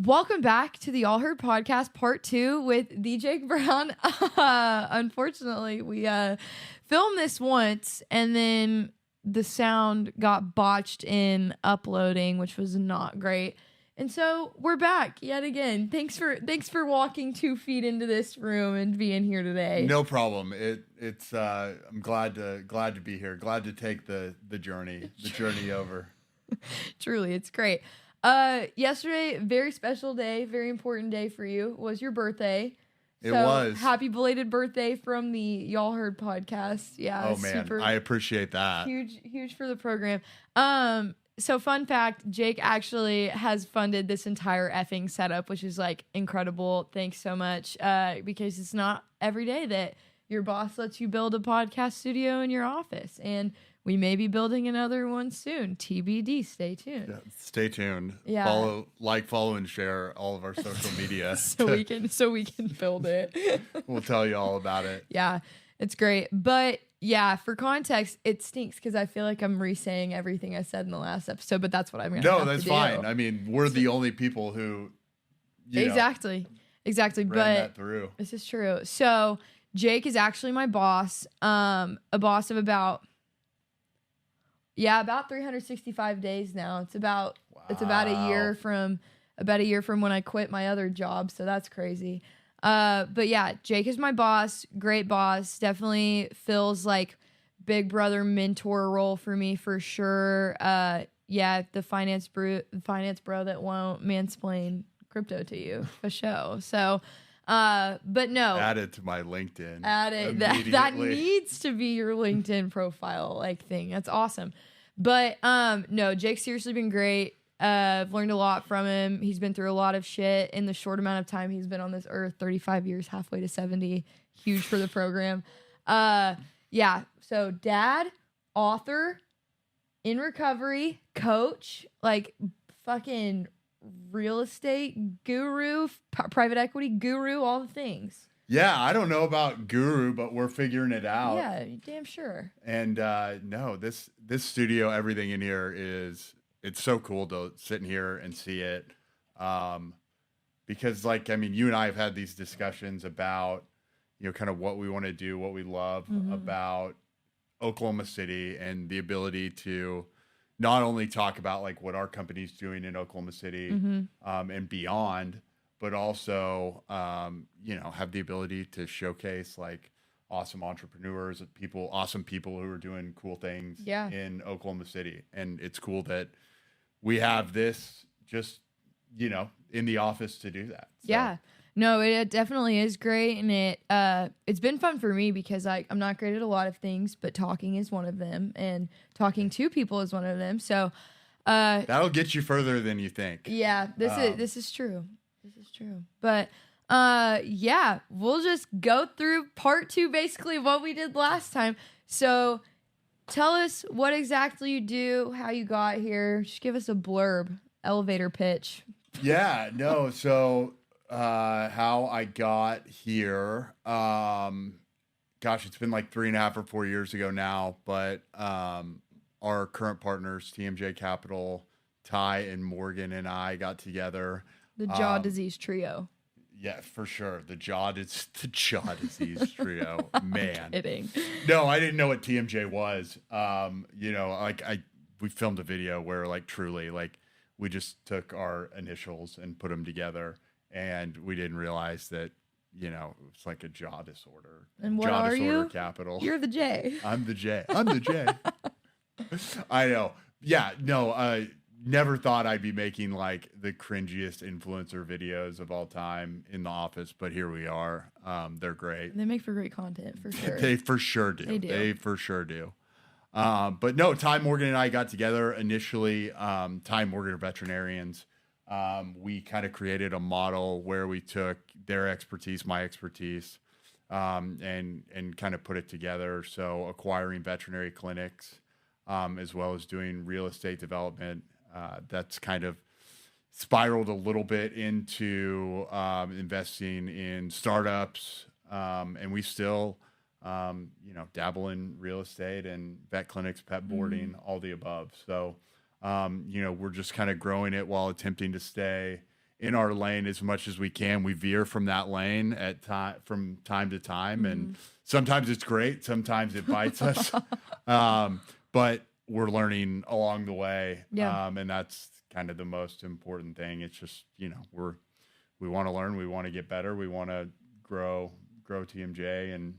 Welcome back to the All Heard Podcast, Part 2 with the Jake Brown. Unfortunately, we filmed this once, and then the sound got botched in uploading, which was not great. And so we're back yet again. Thanks for walking 2 feet into this room and being here today. No problem. It's I'm glad to be here. Glad to take the journey over. Truly, it's great. Yesterday, very special day, very important day for you, was your birthday. It was. Happy belated birthday from the Y'all Heard podcast. Yeah. Oh man, I appreciate that. Huge for the program. So fun fact, Jake actually has funded this entire effing setup, which is like incredible. Thanks so much. Because it's not every day that your boss lets you build a podcast studio in your office, and we may be building another one soon. TBD. Stay tuned. Yeah, stay tuned. Yeah. Follow, and share all of our social media so we can build it. We'll tell you all about it. Yeah, it's great. But yeah, for context, it stinks because I feel like I'm re-saying everything I said in the last episode. But that's what I'm gonna. No, that's fine. I mean, we're the only people who. Exactly. Ran but that through. This is true. So Jake is actually my boss. A boss of about 365 days now. It's about a year from when I quit my other job, so that's crazy. But yeah, Jake is my boss, great boss. Definitely feels like big brother mentor role for me for sure. The finance bro that won't mansplain crypto to you for sure. So but no. Add it to my LinkedIn. Add it. That needs to be your LinkedIn profile thing. That's awesome. But no, Jake's seriously been great. I've learned a lot from him. He's been through a lot of shit in the short amount of time he's been on this earth, 35 years, halfway to 70. Huge for the program. So dad, author, in recovery, coach, like fucking real estate guru, private equity guru, all the things. Yeah, I don't know about guru, but we're figuring it out. Yeah, damn sure. And no, this studio, everything in here it's so cool to sit in here and see it. Because you and I have had these discussions about, kind of what we want to do, what we love about Oklahoma City, and the ability to not only talk about like what our company's doing in Oklahoma City and beyond, but also, have the ability to showcase like awesome entrepreneurs, awesome people who are doing cool things in Oklahoma City. And it's cool that we have this just, in the office to do that. So. Yeah, no, it definitely is great. And it's been fun for me because I'm not great at a lot of things, but talking is one of them, and talking to people is one of them. So that'll get you further than you think. Yeah, this is true. This is true. But we'll just go through part 2, basically what we did last time. So tell us what exactly you do, how you got here. Just give us a blurb, elevator pitch. Yeah, no. So how I got here, it's been like 3.5 or 4 years ago now, but our current partners, TMJ Capital, Ty and Morgan, and I got together. The jaw disease trio. Yeah, for sure. The jaw disease trio. Man. Kidding. No, I didn't know what TMJ was. We filmed a video where like truly like we just took our initials and put them together, and we didn't realize that, it's like a jaw disorder. And what jaw are disorder you? Capital. You're the J. I'm the J. I know. Yeah, no, never thought I'd be making like the cringiest influencer videos of all time in the office, but here we are. They're great. They make for great content, for sure. They for sure do. They for sure do. But no, Ty Morgan and I got together initially. Ty Morgan are veterinarians. We kind of created a model where we took their expertise, my expertise, and kind of put it together. So acquiring veterinary clinics, as well as doing real estate development. That's kind of spiraled a little bit into investing in startups, and we still, dabble in real estate and vet clinics, pet boarding, all the above. So, we're just kind of growing it while attempting to stay in our lane as much as we can. We veer from that lane from time to time, and sometimes it's great, sometimes it bites us. But we're learning along the way, and that's kind of the most important thing. It's just, you know, we want to learn, we want to get better, we want to grow TMJ, and,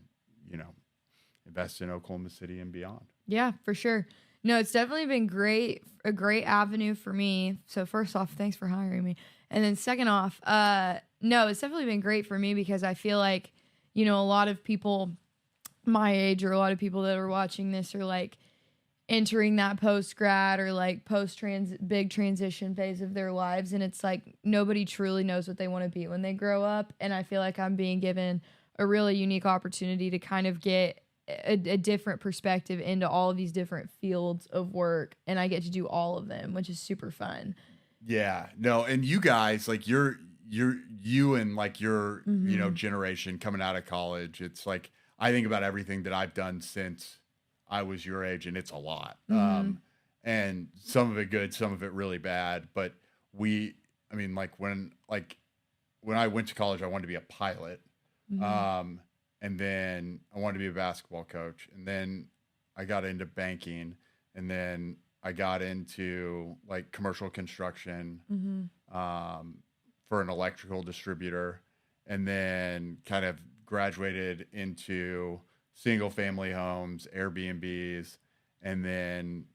you know, invest in Oklahoma City and beyond. Yeah, for sure. No, it's definitely been a great avenue for me. So first off, thanks for hiring me. And then second off, no, it's definitely been great for me because I feel like, you know, a lot of people my age or a lot of people that are watching this are like entering that post grad or like big transition phase of their lives. And it's like nobody truly knows what they want to be when they grow up. And I feel like I'm being given a really unique opportunity to kind of get a different perspective into all of these different fields of work. And I get to do all of them, which is super fun. Yeah, no. And you guys, like you and like your, you know, generation coming out of college, it's like, I think about everything that I've done since I was your age, and it's a lot. And some of it good, some of it really bad. But when I went to college, I wanted to be a pilot. And then I wanted to be a basketball coach. And then I got into banking, and then I got into like commercial construction, for an electrical distributor, and then kind of graduated into single family homes, Airbnbs, and then,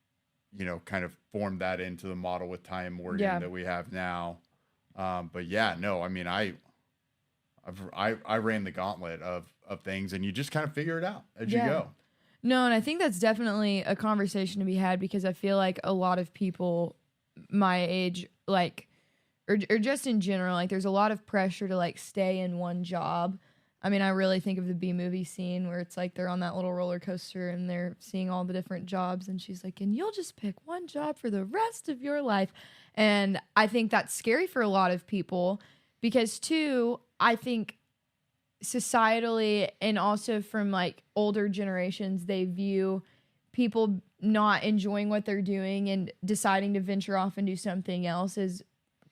you know, kind of formed that into the model with Time Morgan that we have now. But yeah, no, I mean, I ran the gauntlet of things, and you just kind of figure it out as you go. No, and I think that's definitely a conversation to be had because I feel like a lot of people my age, like, or just in general, like there's a lot of pressure to like stay in one job. I mean, I really think of the B-movie scene where it's like they're on that little roller coaster and they're seeing all the different jobs, and she's like, and you'll just pick one job for the rest of your life. And I think that's scary for a lot of people because, too, I think societally and also from like older generations, they view people not enjoying what they're doing and deciding to venture off and do something else as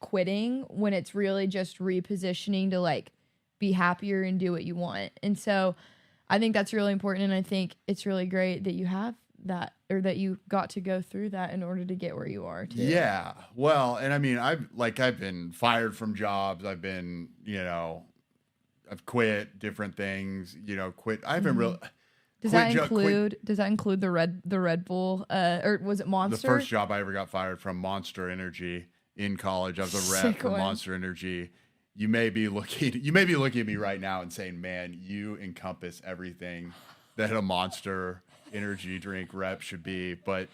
quitting, when it's really just repositioning to like be happier and do what you want. And so I think that's really important, and I think it's really great that you have that, or that you got to go through that in order to get where you are too. Yeah. Well, and I mean, I've been fired from jobs. I've been, you know, I've quit different things, you know, I haven't really. Does that include the Red Bull, or was it Monster? The first job I ever got fired from, Monster Energy, in college. I was a rep for Monster Energy. You may be looking at me right now and saying, man, you encompass everything that a Monster Energy drink rep should be. But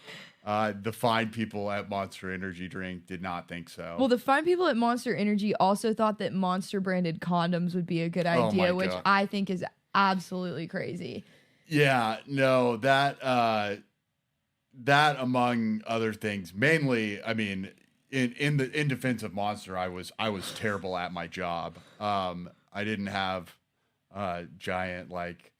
the fine people at Monster Energy drink did not think so. Well, the fine people at Monster Energy also thought that Monster branded condoms would be a good idea, which I think is absolutely crazy. Yeah, no, that among other things, mainly, I mean, in defense of Monster, I was terrible at my job. I didn't have giant, like,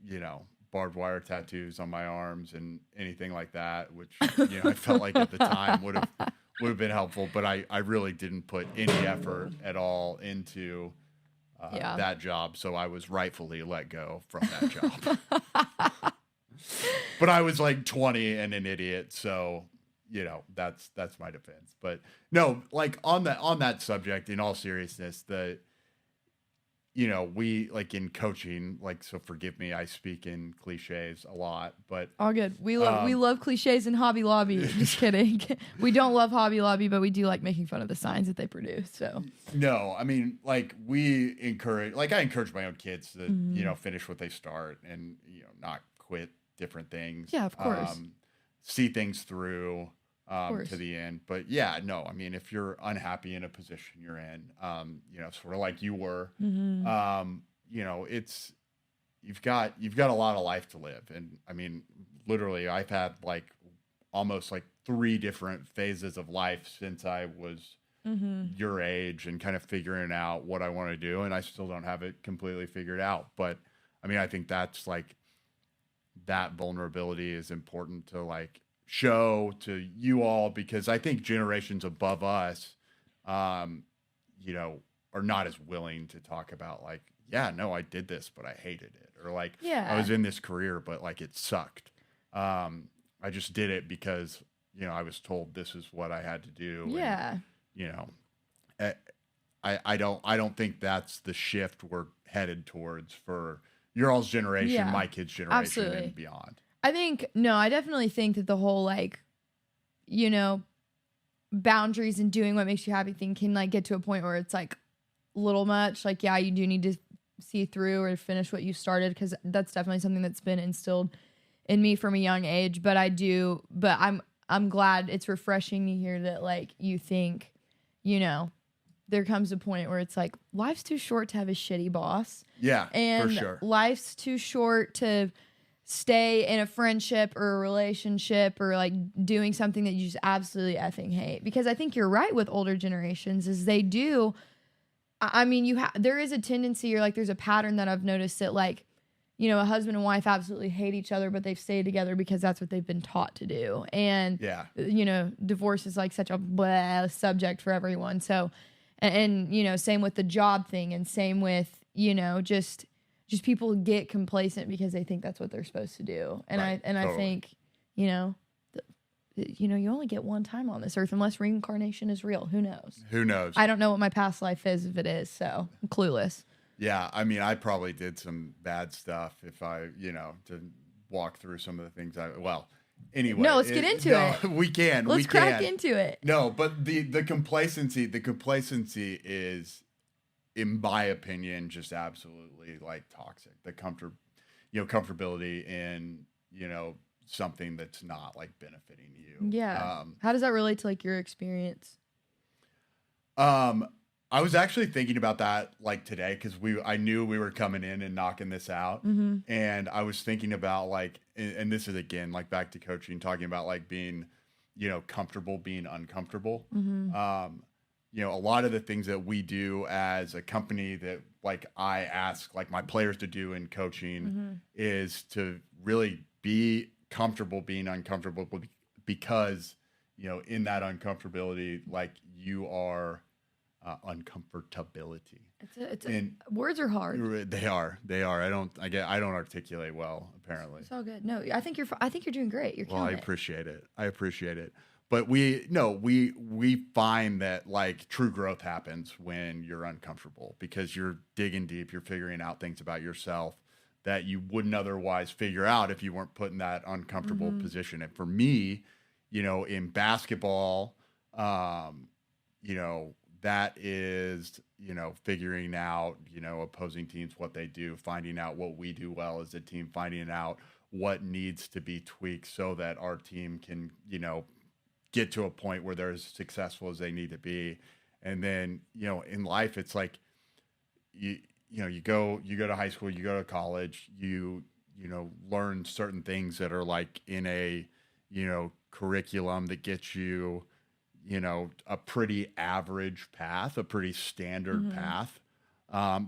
you know, barbed wire tattoos on my arms and anything like that, which, you know, I felt like at the time would have been helpful, but I really didn't put any effort at all into that job, so I was rightfully let go from that job. But I was like 20 and an idiot, so, you know, that's my defense. But no, like on that subject, in all seriousness, you know, we, like, in coaching, like, so forgive me, I speak in cliches a lot, but all good. We love cliches in Hobby Lobby. Just kidding. We don't love Hobby Lobby, but we do like making fun of the signs that they produce. So no, I mean, like, I encourage my own kids to, you know, finish what they start and, you know, not quit different things. Yeah, of course. See things through to the end. But yeah, no, I mean, if you're unhappy in a position you're in, you know, sort of like you were, you know, you've got a lot of life to live. And I mean, literally, I've had like almost like 3 different phases of life since I was your age and kind of figuring out what I want to do. And I still don't have it completely figured out. But I mean, I think that's like, that vulnerability is important to like show to you all, because I think generations above us, are not as willing to talk about like, yeah, no, I did this, but I hated it. Or like, Yeah. I was in this career, but like it sucked. I just did it because, I was told this is what I had to do. Yeah. And, I don't think that's the shift we're headed towards for your all's generation, my kids' generation, absolutely. and beyond. I definitely think that the whole like, boundaries and doing what makes you happy thing can like get to a point where it's like a little much. Like, yeah, you do need to see through or finish what you started, because that's definitely something that's been instilled in me from a young age. But I'm glad, it's refreshing to hear that like you think, there comes a point where it's like life's too short to have a shitty boss. Yeah, and for sure. Life's too short to stay in a friendship or a relationship or like doing something that you just absolutely effing hate. Because I think you're right with older generations, is they do. I mean, there is a tendency, or like there's a pattern that I've noticed that like, a husband and wife absolutely hate each other, but they've stayed together because that's what they've been taught to do. And, divorce is like such a blah subject for everyone. So, and same with the job thing, and same with, just people get complacent because they think that's what they're supposed to do. And right, totally. I think, you only get one time on this earth unless reincarnation is real. Who knows? I don't know what my past life is, if it is, so I'm clueless. Yeah, I mean, I probably did some bad stuff if I, to walk through some of the things anyway. No, let's get into it. We can. Let's crack into it. No, but the complacency is, in my opinion, just absolutely like toxic. The comfortability in, something that's not like benefiting you. Yeah. How does that relate to like your experience? I was actually thinking about that like today, because I knew we were coming in and knocking this out. Mm-hmm. And I was thinking about like, and this is again, like back to coaching, talking about like being, comfortable being uncomfortable. Mm-hmm. A lot of the things that we do as a company that like I ask like my players to do in coaching mm-hmm. is to really be comfortable being uncomfortable, because, in that uncomfortability, like you are uncomfortability. Words are hard. They are. I don't articulate well, apparently. It's all good. No, I think you're doing great. You're killing it. I appreciate it. But we find that like true growth happens when you're uncomfortable, because you're digging deep, you're figuring out things about yourself that you wouldn't otherwise figure out if you weren't put in that uncomfortable mm-hmm. position. And for me, in basketball, that is, figuring out, opposing teams, what they do, finding out what we do well as a team, finding out what needs to be tweaked so that our team can, get to a point where they're as successful as they need to be. And then, in life, it's like, you go to high school, you go to college, you learn certain things that are like in a, curriculum that gets you, a pretty average path, a pretty standard mm-hmm. path.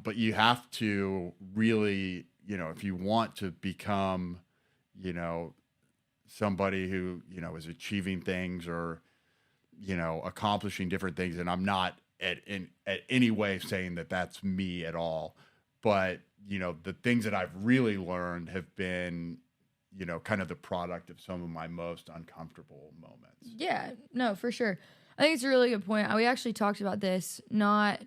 But you have to really, if you want to become, somebody who, is achieving things or, accomplishing different things. And I'm not at any way saying that that's me at all. But, the things that I've really learned have been, kind of the product of some of my most uncomfortable moments. Yeah, no, for sure. I think it's a really good point. We actually talked about this, not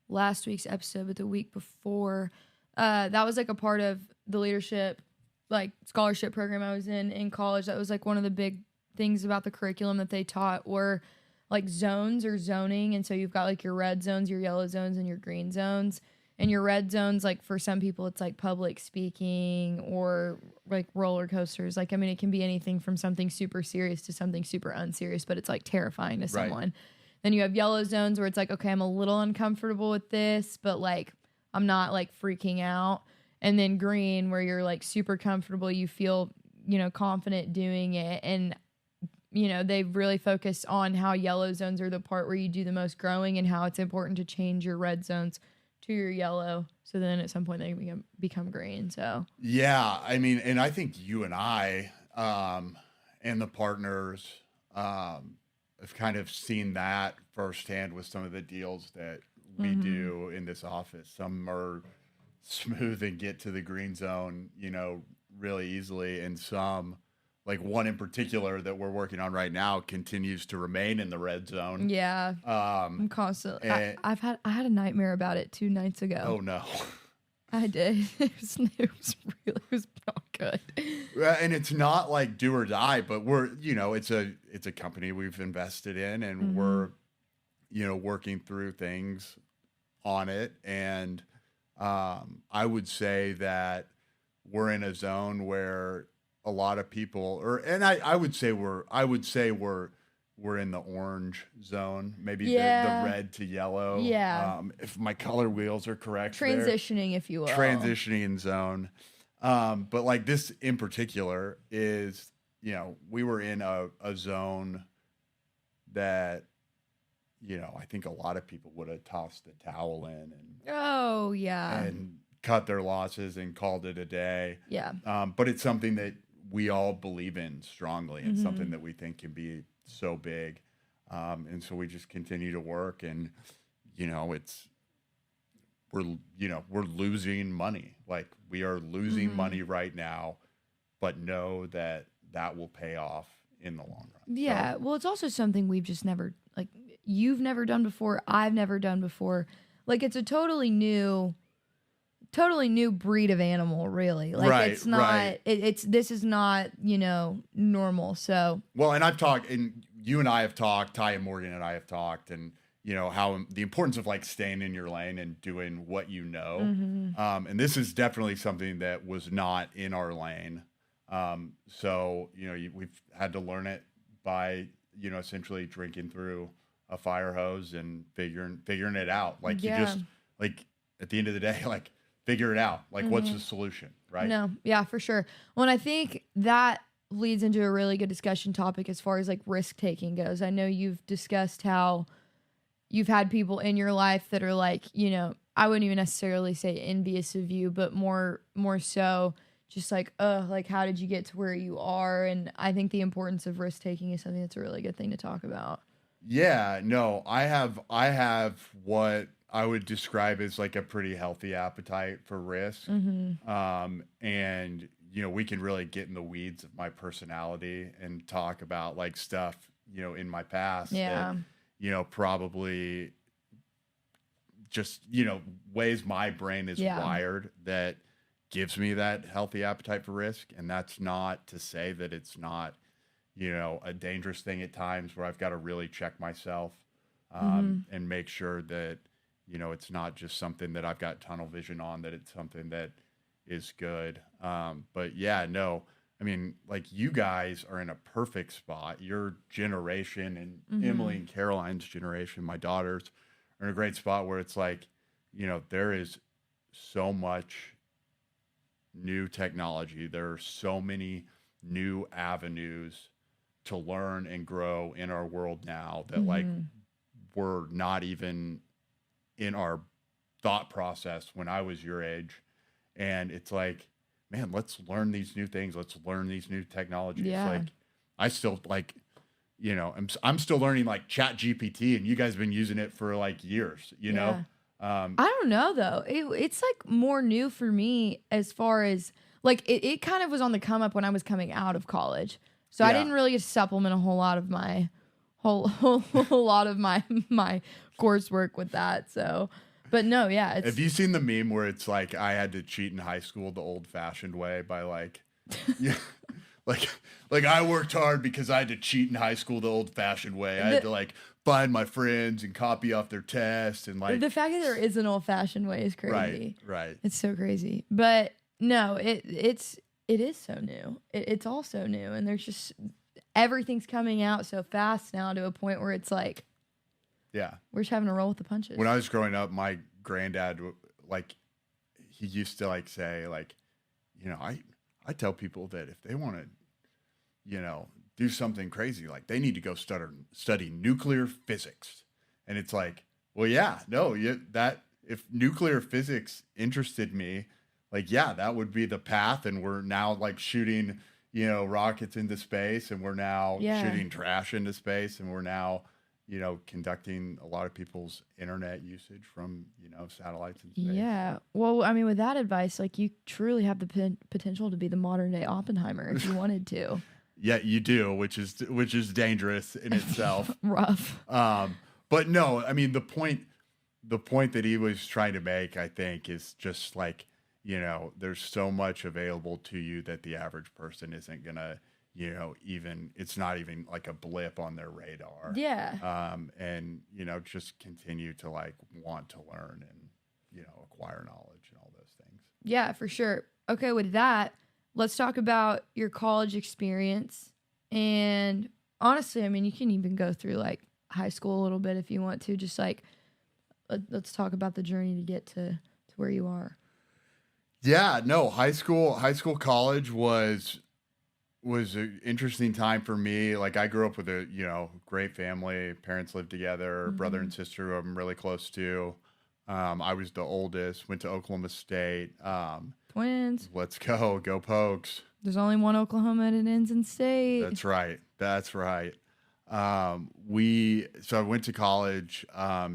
last week's episode, but the week before. That was like a part of the leadership, like scholarship program I was in college. That was like one of the big things about the curriculum that they taught were like zones or zoning. And so you've got like your red zones, your yellow zones, and your green zones. And your red zones, like for some people, it's like public speaking or like roller coasters. Like, I mean, it can be anything from something super serious to something super unserious, but it's like terrifying to someone. Right. Then you have yellow zones where it's like, okay, I'm a little uncomfortable with this, but like, I'm not like freaking out. And then green, where you're like super comfortable, you feel, confident doing it. And, they've really focused on how yellow zones are the part where you do the most growing and how it's important to change your red zones to your yellow, so then at some point they become green. So yeah, I mean, and I think you and I and the partners I've kind of seen that firsthand with some of the deals that we do in this office. Some are smooth and get to the green zone, really easily. And some, like one in particular that we're working on right now, continues to remain in the red zone. Yeah. I'm constantly, I had a nightmare about it 2 nights ago. Oh no. I did. It was not good. And it's not like do or die, but we're, it's a company we've invested in, and we're, working through things on it. And I would say that we're in a zone where a lot of people, I would say we're in the orange zone, maybe the red to yellow. Yeah. If my color wheels are correct. Transitioning, if you will. Transitioning zone. But like this in particular is, we were in a zone that, I think a lot of people would have tossed the towel in and cut their losses and called it a day. Yeah. But it's something that we all believe in strongly, and something that we think can be so big. And so we just continue to work, and, we're losing money. Like, we are losing money right now, but know that will pay off in the long run. Yeah. So, well, it's also something we've just never, like, you've never done before. I've never done before. Like, it's a totally new breed of animal, really. Like, it's not, this is not, normal. So, well, and I've talked, and you and I have talked, Ty and Morgan and I have talked, and, how the importance of like staying in your lane and doing what you know. And this is definitely something that was not in our lane. So, we've had to learn it by, essentially drinking through a fire hose and figuring it out. Like, you just, like, at the end of the day, like, figure it out. Like, what's the solution, right? No, yeah, for sure. Well, and I think that leads into a really good discussion topic as far as like risk taking goes. I know you've discussed how you've had people in your life that are like, I wouldn't even necessarily say envious of you, but more so just like, like, how did you get to where you are? And I think the importance of risk taking is something that's a really good thing to talk about. Yeah, no, I have what I would describe as like a pretty healthy appetite for risk. And, we can really get in the weeds of my personality and talk about like stuff, in my past that, probably just, ways my brain is wired that gives me that healthy appetite for risk. And that's not to say that it's not, a dangerous thing at times where I've got to really check myself and make sure that, it's not just something that I've got tunnel vision on, that it's something that is good. But yeah, no, I mean, like, you guys are in a perfect spot. Your generation and Emily and Caroline's generation, my daughters, are in a great spot where it's like, there is so much new technology. There are so many new avenues to learn and grow in our world now that like we're not even in our thought process when I was your age. And it's like, man, let's learn these new things. Let's learn these new technologies. Yeah. Like, I still like, I'm still learning like Chat GPT, and you guys have been using it for like years, know? I don't know though. It's like more new for me as far as like, it kind of was on the come up when I was coming out of college. So I didn't really get to supplement a whole lot of my my coursework with that. So, but no, yeah. Have you seen the meme where it's like, I had to cheat in high school the old fashioned way by like, like I worked hard because I had to cheat in high school the old fashioned way. I had to like find my friends and copy off their tests, and like, the fact that there is an old fashioned way is crazy. Right. It's so crazy. But no, it is so new. It's all so new, and there's just everything's coming out so fast now to a point where it's like, we're just having to roll with the punches. When I was growing up, my granddad, like, he used to like say like, I tell people that if they want to, do something crazy, like they need to go study nuclear physics. And it's like, well, yeah, no, that if nuclear physics interested me, like, yeah, that would be the path. And we're now like shooting, rockets into space, and we're now shooting trash into space, and we're now, conducting a lot of people's internet usage from, satellites in space. Yeah. Well, I mean, with that advice, like, you truly have the potential to be the modern day Oppenheimer if you wanted to. Yeah, you do, which is dangerous in itself. Rough. But no, I mean, the point that he was trying to make, I think, is just like, there's so much available to you that the average person isn't gonna, it's not even like a blip on their radar. Yeah. And, just continue to like want to learn and, acquire knowledge and all those things. Yeah, for sure. Okay, with that, let's talk about your college experience. And honestly, I mean, you can even go through like high school a little bit if you want to. Just like, let's talk about the journey to get to where you are. Yeah, no, high school, college was an interesting time for me. Like, I grew up with a, great family. Parents lived together, brother and sister who I'm really close to. I was the oldest, went to Oklahoma State. Twins. Let's go Pokes. There's only one Oklahoma and it ends in state. That's right. So I went to college,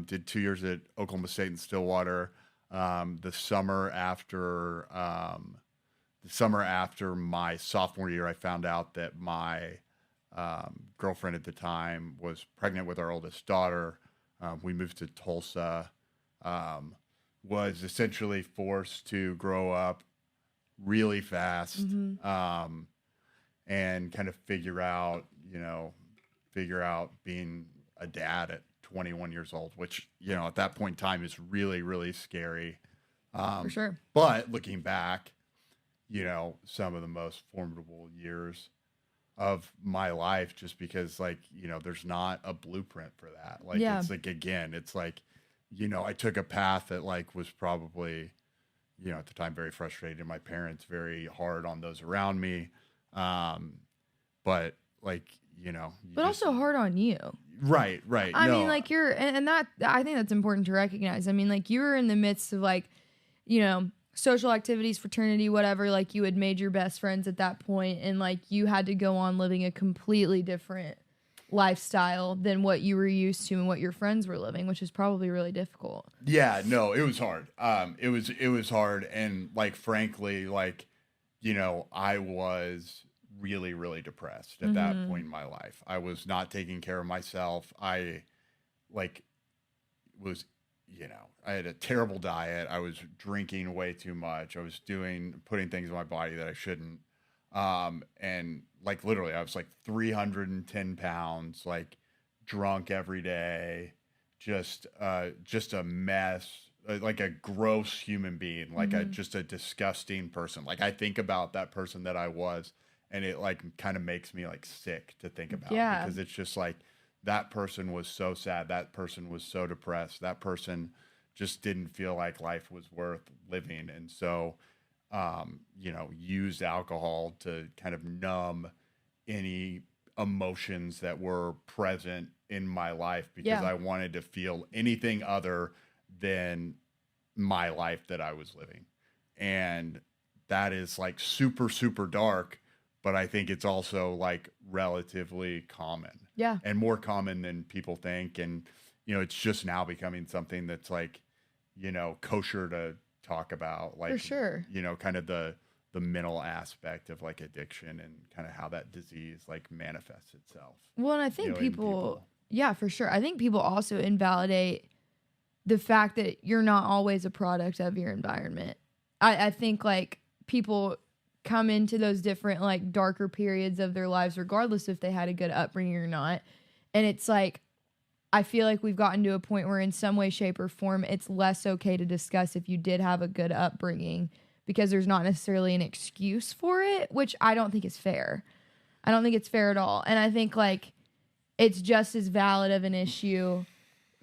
did 2 years at Oklahoma State in Stillwater. The summer after my sophomore year, I found out that my girlfriend at the time was pregnant with our oldest daughter. We moved to Tulsa. Was essentially forced to grow up really fast, and kind of figure out being a dad at 21 years old, which, at that point in time is really, really scary. For sure. But looking back, some of the most formidable years of my life, just because like, there's not a blueprint for that. Like, It's like, again, it's like, I took a path that like was probably, at the time very frustrated. My parents very hard on those around me. But like, but also hard on you. Right. I mean, like and that, I think that's important to recognize. I mean, like, you were in the midst of like, social activities, fraternity, whatever, like, you had made your best friends at that point, and like, you had to go on living a completely different lifestyle than what you were used to and what your friends were living, which is probably really difficult. Yeah, no, it was hard. It was hard. And like, frankly, like, I was really, really depressed at that point in my life. I was not taking care of myself. I like was, I had a terrible diet. I was drinking way too much. I was putting things in my body that I shouldn't. And like, literally I was like 310 pounds, like drunk every day, just a mess, like a gross human being, like just a disgusting person. Like, I think about that person that I was, and it like kind of makes me like sick to think about, because it's just like, that person was so sad. That person was so depressed. That person just didn't feel like life was worth living. And so, used alcohol to kind of numb any emotions that were present in my life, because I wanted to feel anything other than my life that I was living. And that is like super, super dark, but I think it's also like relatively common. Yeah. And more common than people think. And, it's just now becoming something that's like, kosher to talk about, like, for sure, kind of the mental aspect of like addiction and kind of how that disease like manifests itself. Well, and I think people, yeah, for sure. I think people also invalidate the fact that you're not always a product of your environment. I think like people come into those different like darker periods of their lives, regardless if they had a good upbringing or not. And it's like, I feel like we've gotten to a point where in some way, shape, or form, it's less okay to discuss if you did have a good upbringing, because there's not necessarily an excuse for it, which I don't think is fair. I don't think it's fair at all. And I think like it's just as valid of an issue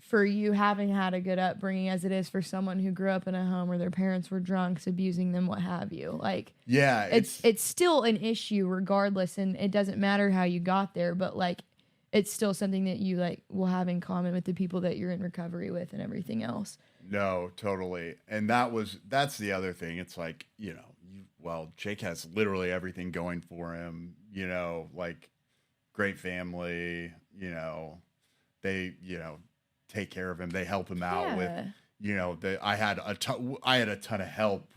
for you having had a good upbringing as it is for someone who grew up in a home where their parents were drunks, abusing them, what have you. Like, yeah, it's still an issue regardless, and it doesn't matter how you got there, but like, it's still something that you like will have in common with the people that you're in recovery with and everything else. No, totally. And that's the other thing. It's like, Well, Jake has literally everything going for him, like great family, they, take care of him. They help him out with, I had a ton of help,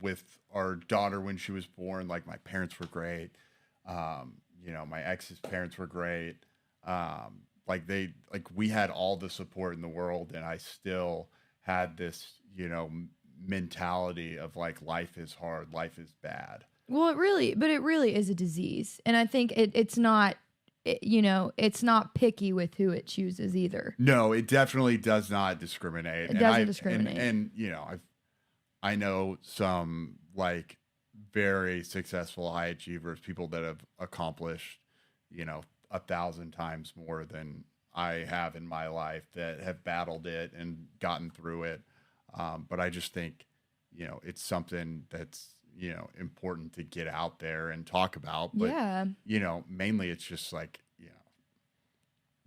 with our daughter when she was born. Like my parents were great. My ex's parents were great. We had all the support in the world, and I still had this, mentality of like, life is hard, life is bad. Well, it really is a disease. And I think it's not, it's not picky with who it chooses either. No, it definitely does not discriminate. It doesn't discriminate. And I know some like very successful high achievers, people that have accomplished, 1,000 times more than I have in my life, that have battled it and gotten through it. But I just think, it's something that's, important to get out there and talk about. But, mainly it's just like,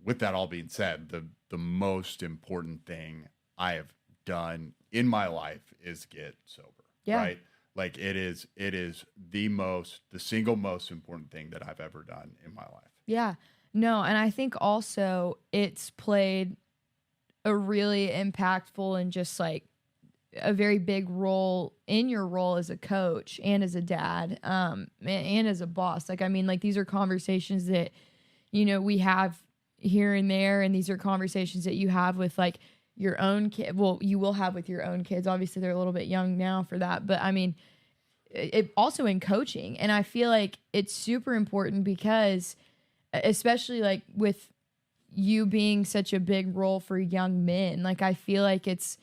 with that all being said, the most important thing I have done in my life is get sober. Yeah. Right. Like it is the single most important thing that I've ever done in my life. Yeah. No. And I think also it's played a really impactful and just like a very big role in your role as a coach and as a dad, and as a boss. Like, I mean, like these are conversations that, we have here and there. And these are conversations that you have with like your own kid. Well, you will have with your own kids. Obviously they're a little bit young now for that, but I mean, it also in coaching. And I feel like it's super important because especially like with you being such a big role for young men, like I feel like it's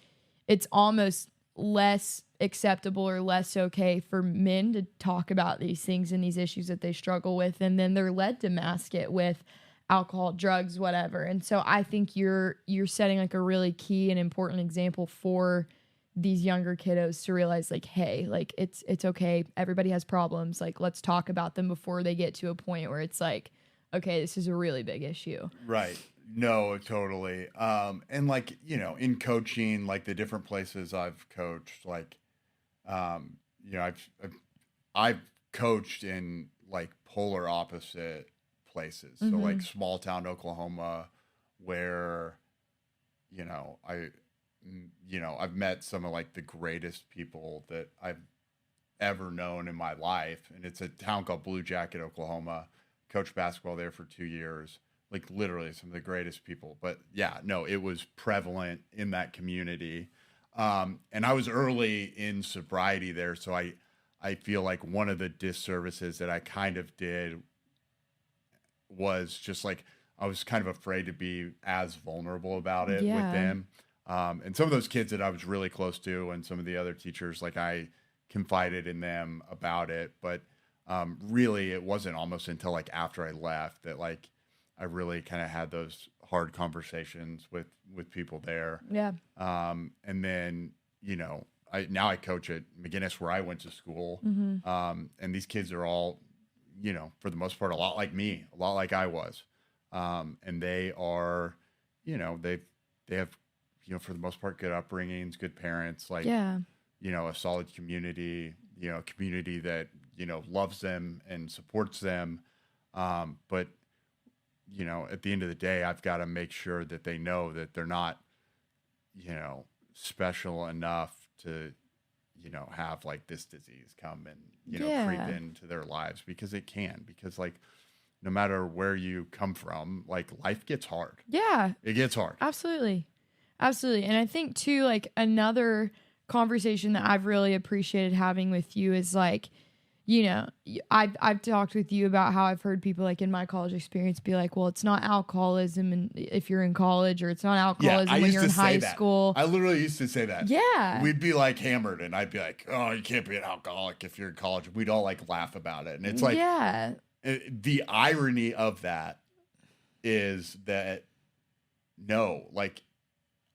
almost less acceptable or less okay for men to talk about these things and these issues that they struggle with. And then they're led to mask it with alcohol, drugs, whatever. And so I think you're setting like a really key and important example for these younger kiddos to realize like, hey, like it's okay. Everybody has problems. Like, let's talk about them before they get to a point where it's like, okay, this is a really big issue. Right. No, totally. And like, in coaching, like the different places I've coached, like, I've coached in like polar opposite places. So like small town Oklahoma, where, I've met some of like the greatest people that I've ever known in my life. And it's a town called Blue Jacket, Oklahoma. Coached basketball there for 2 years. Like literally some of the greatest people. But yeah, no, it was prevalent in that community. And I was early in sobriety there. So I feel like one of the disservices that I kind of did was just like, I was kind of afraid to be as vulnerable about it with them. And some of those kids that I was really close to and some of the other teachers, like I confided in them about it. But really it wasn't almost until like after I left that like I really kind of had those hard conversations with people there. Yeah. And then, I coach at McGinnis where I went to school. And these kids are all, for the most part, a lot like me, a lot like I was. And they are, they have, for the most part, good upbringings, good parents, like, a solid community, a community that, loves them and supports them. But, at the end of the day, I've got to make sure that they know that they're not, special enough to, have like this disease come and, creep into their lives, because it can, because like, no matter where you come from, like life gets hard. Yeah. It gets hard. Absolutely. Absolutely. And I think too, like another conversation that I've really appreciated having with you is like, I've talked with you about how I've heard people like in my college experience be like, well, it's not alcoholism and if you're in college, or it's not alcoholism when you're in high school. I literally used to say that. Yeah. We'd be like hammered and I'd be like, oh, you can't be an alcoholic if you're in college. We'd all like laugh about it. And it's like, the irony of that is that no, like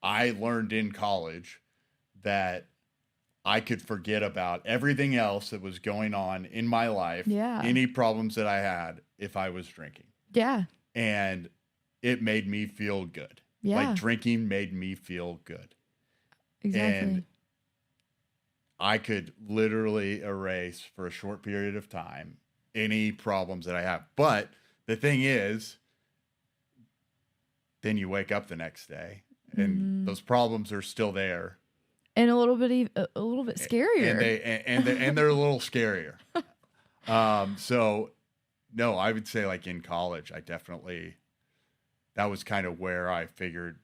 I learned in college that I could forget about everything else that was going on in my life, any problems that I had, if I was drinking. Yeah. And it made me feel good. Yeah. Like drinking made me feel good. Exactly. And I could literally erase for a short period of time any problems that I have. But the thing is, then you wake up the next day and those problems are still there. And a little bit scarier. And they're a little scarier. So no, I would say like in college, that was kind of where I figured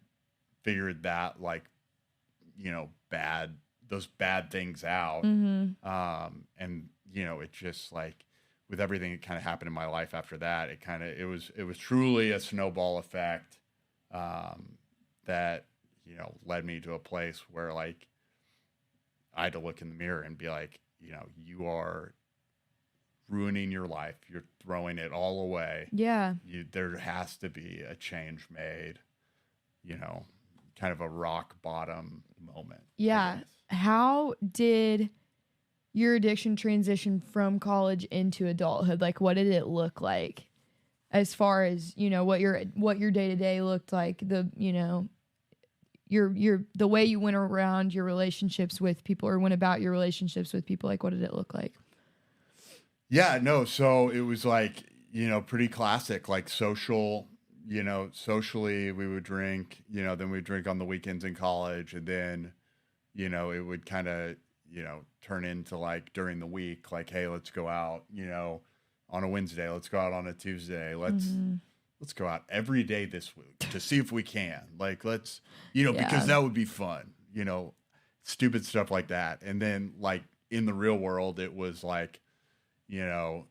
that, like, you know, those bad things out. And, you know, it just like with everything that kind of happened in my life after that, it was truly a snowball effect, that, you know, led me to a place where like I had to look in the mirror and be like, you know, you are ruining your life. You're throwing it all away. Yeah. There has to be a change made, you know, kind of a rock bottom moment. Yeah. How did your addiction transition from college into adulthood? Like, what did it look like as far as, you know, what your day-to-day looked like, you know, the way you went around your relationships with people or went about your relationships with people? Like, what did it look like? Yeah, no. So it was like, you know, pretty classic, like socially we would drink, you know, then we'd drink on the weekends in college. And then, you know, it would kind of, you know, turn into like during the week, like, hey, let's go out, you know, on a Wednesday, let's go out on a Tuesday. Let's go out every day this week to see if we can, like, let's, you know, because that would be fun, you know, stupid stuff like that. And then like in the real world, it was like, you know,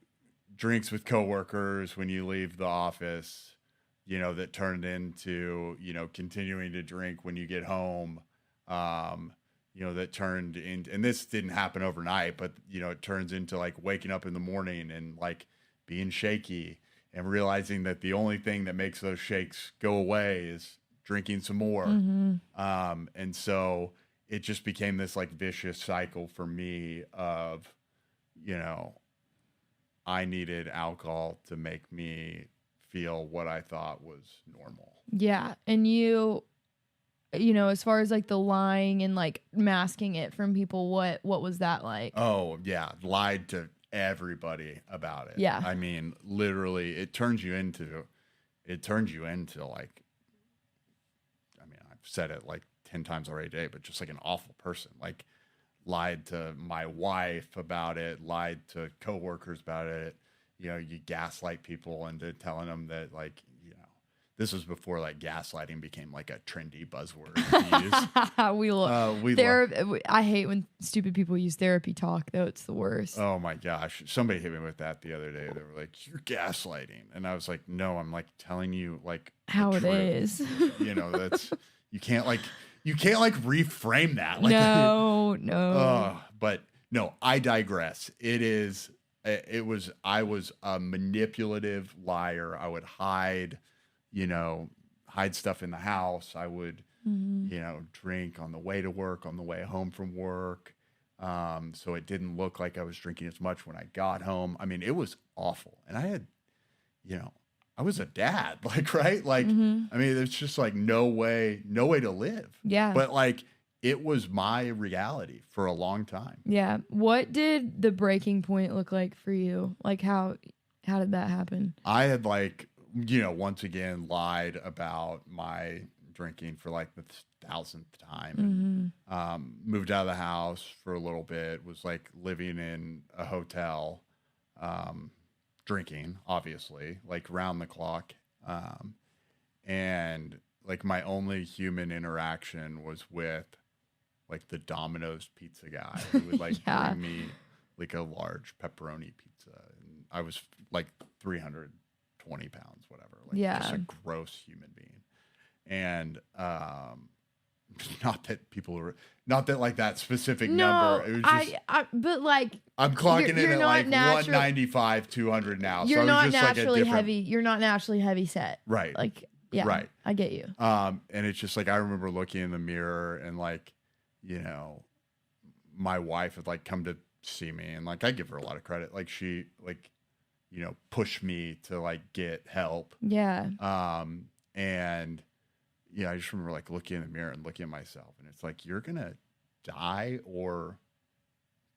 drinks with coworkers when you leave the office, you know, that turned into, you know, continuing to drink when you get home, you know, that turned into, and this didn't happen overnight, but, you know, it turns into like waking up in the morning and like being shaky and realizing that the only thing that makes those shakes go away is drinking some more. And so it just became this like vicious cycle for me of, you know, I needed alcohol to make me feel what I thought was normal. Yeah. And you know, as far as like the lying and like masking it from people, what was that like? Oh, yeah. Lied to everybody about it. Yeah. I mean, literally it turns you into like, I mean, I've said it like 10 times already today, but just like an awful person. Like, lied to my wife about it, lied to coworkers about it. You know, you gaslight people into telling them that, like, you know, this was before like gaslighting became like a trendy buzzword to use. I hate when stupid people use therapy talk, though. It's the worst. Oh my gosh. Somebody hit me with that the other day. They were like, you're gaslighting. And I was like, no, I'm like telling you like how it is. You know, that's, you can't like reframe that. Like, no. But no, I digress. I was a manipulative liar. I would hide stuff in the house. I would, you know, drink on the way to work, on the way home from work. So it didn't look like I was drinking as much when I got home. I mean, it was awful. And I had, you know, I was a dad, like, right? Like, I mean, it's just like no way to live. Yeah. But like, it was my reality for a long time. Yeah. What did the breaking point look like for you? Like, how did that happen? I had like, you know, once again, lied about my drinking for like the 1,000th time. And, moved out of the house for a little bit, was like living in a hotel, drinking, obviously, like round the clock. And like my only human interaction was with like the Domino's pizza guy who would like bring me like a large pepperoni pizza. And I was like 320 pounds, whatever. Like just a gross human being. And, not that like that specific number. It was just, but like I'm clocking in at like 195, 200 now. You're so not just naturally like heavy. You're not naturally heavy set. Right. Like, yeah, right. I get you. And it's just like, I remember looking in the mirror and like, you know, my wife had like come to see me and like, I give her a lot of credit. Like she like, you know, pushed me to like get help. Yeah. And yeah, I just remember like looking in the mirror and looking at myself and it's like, you're going to die or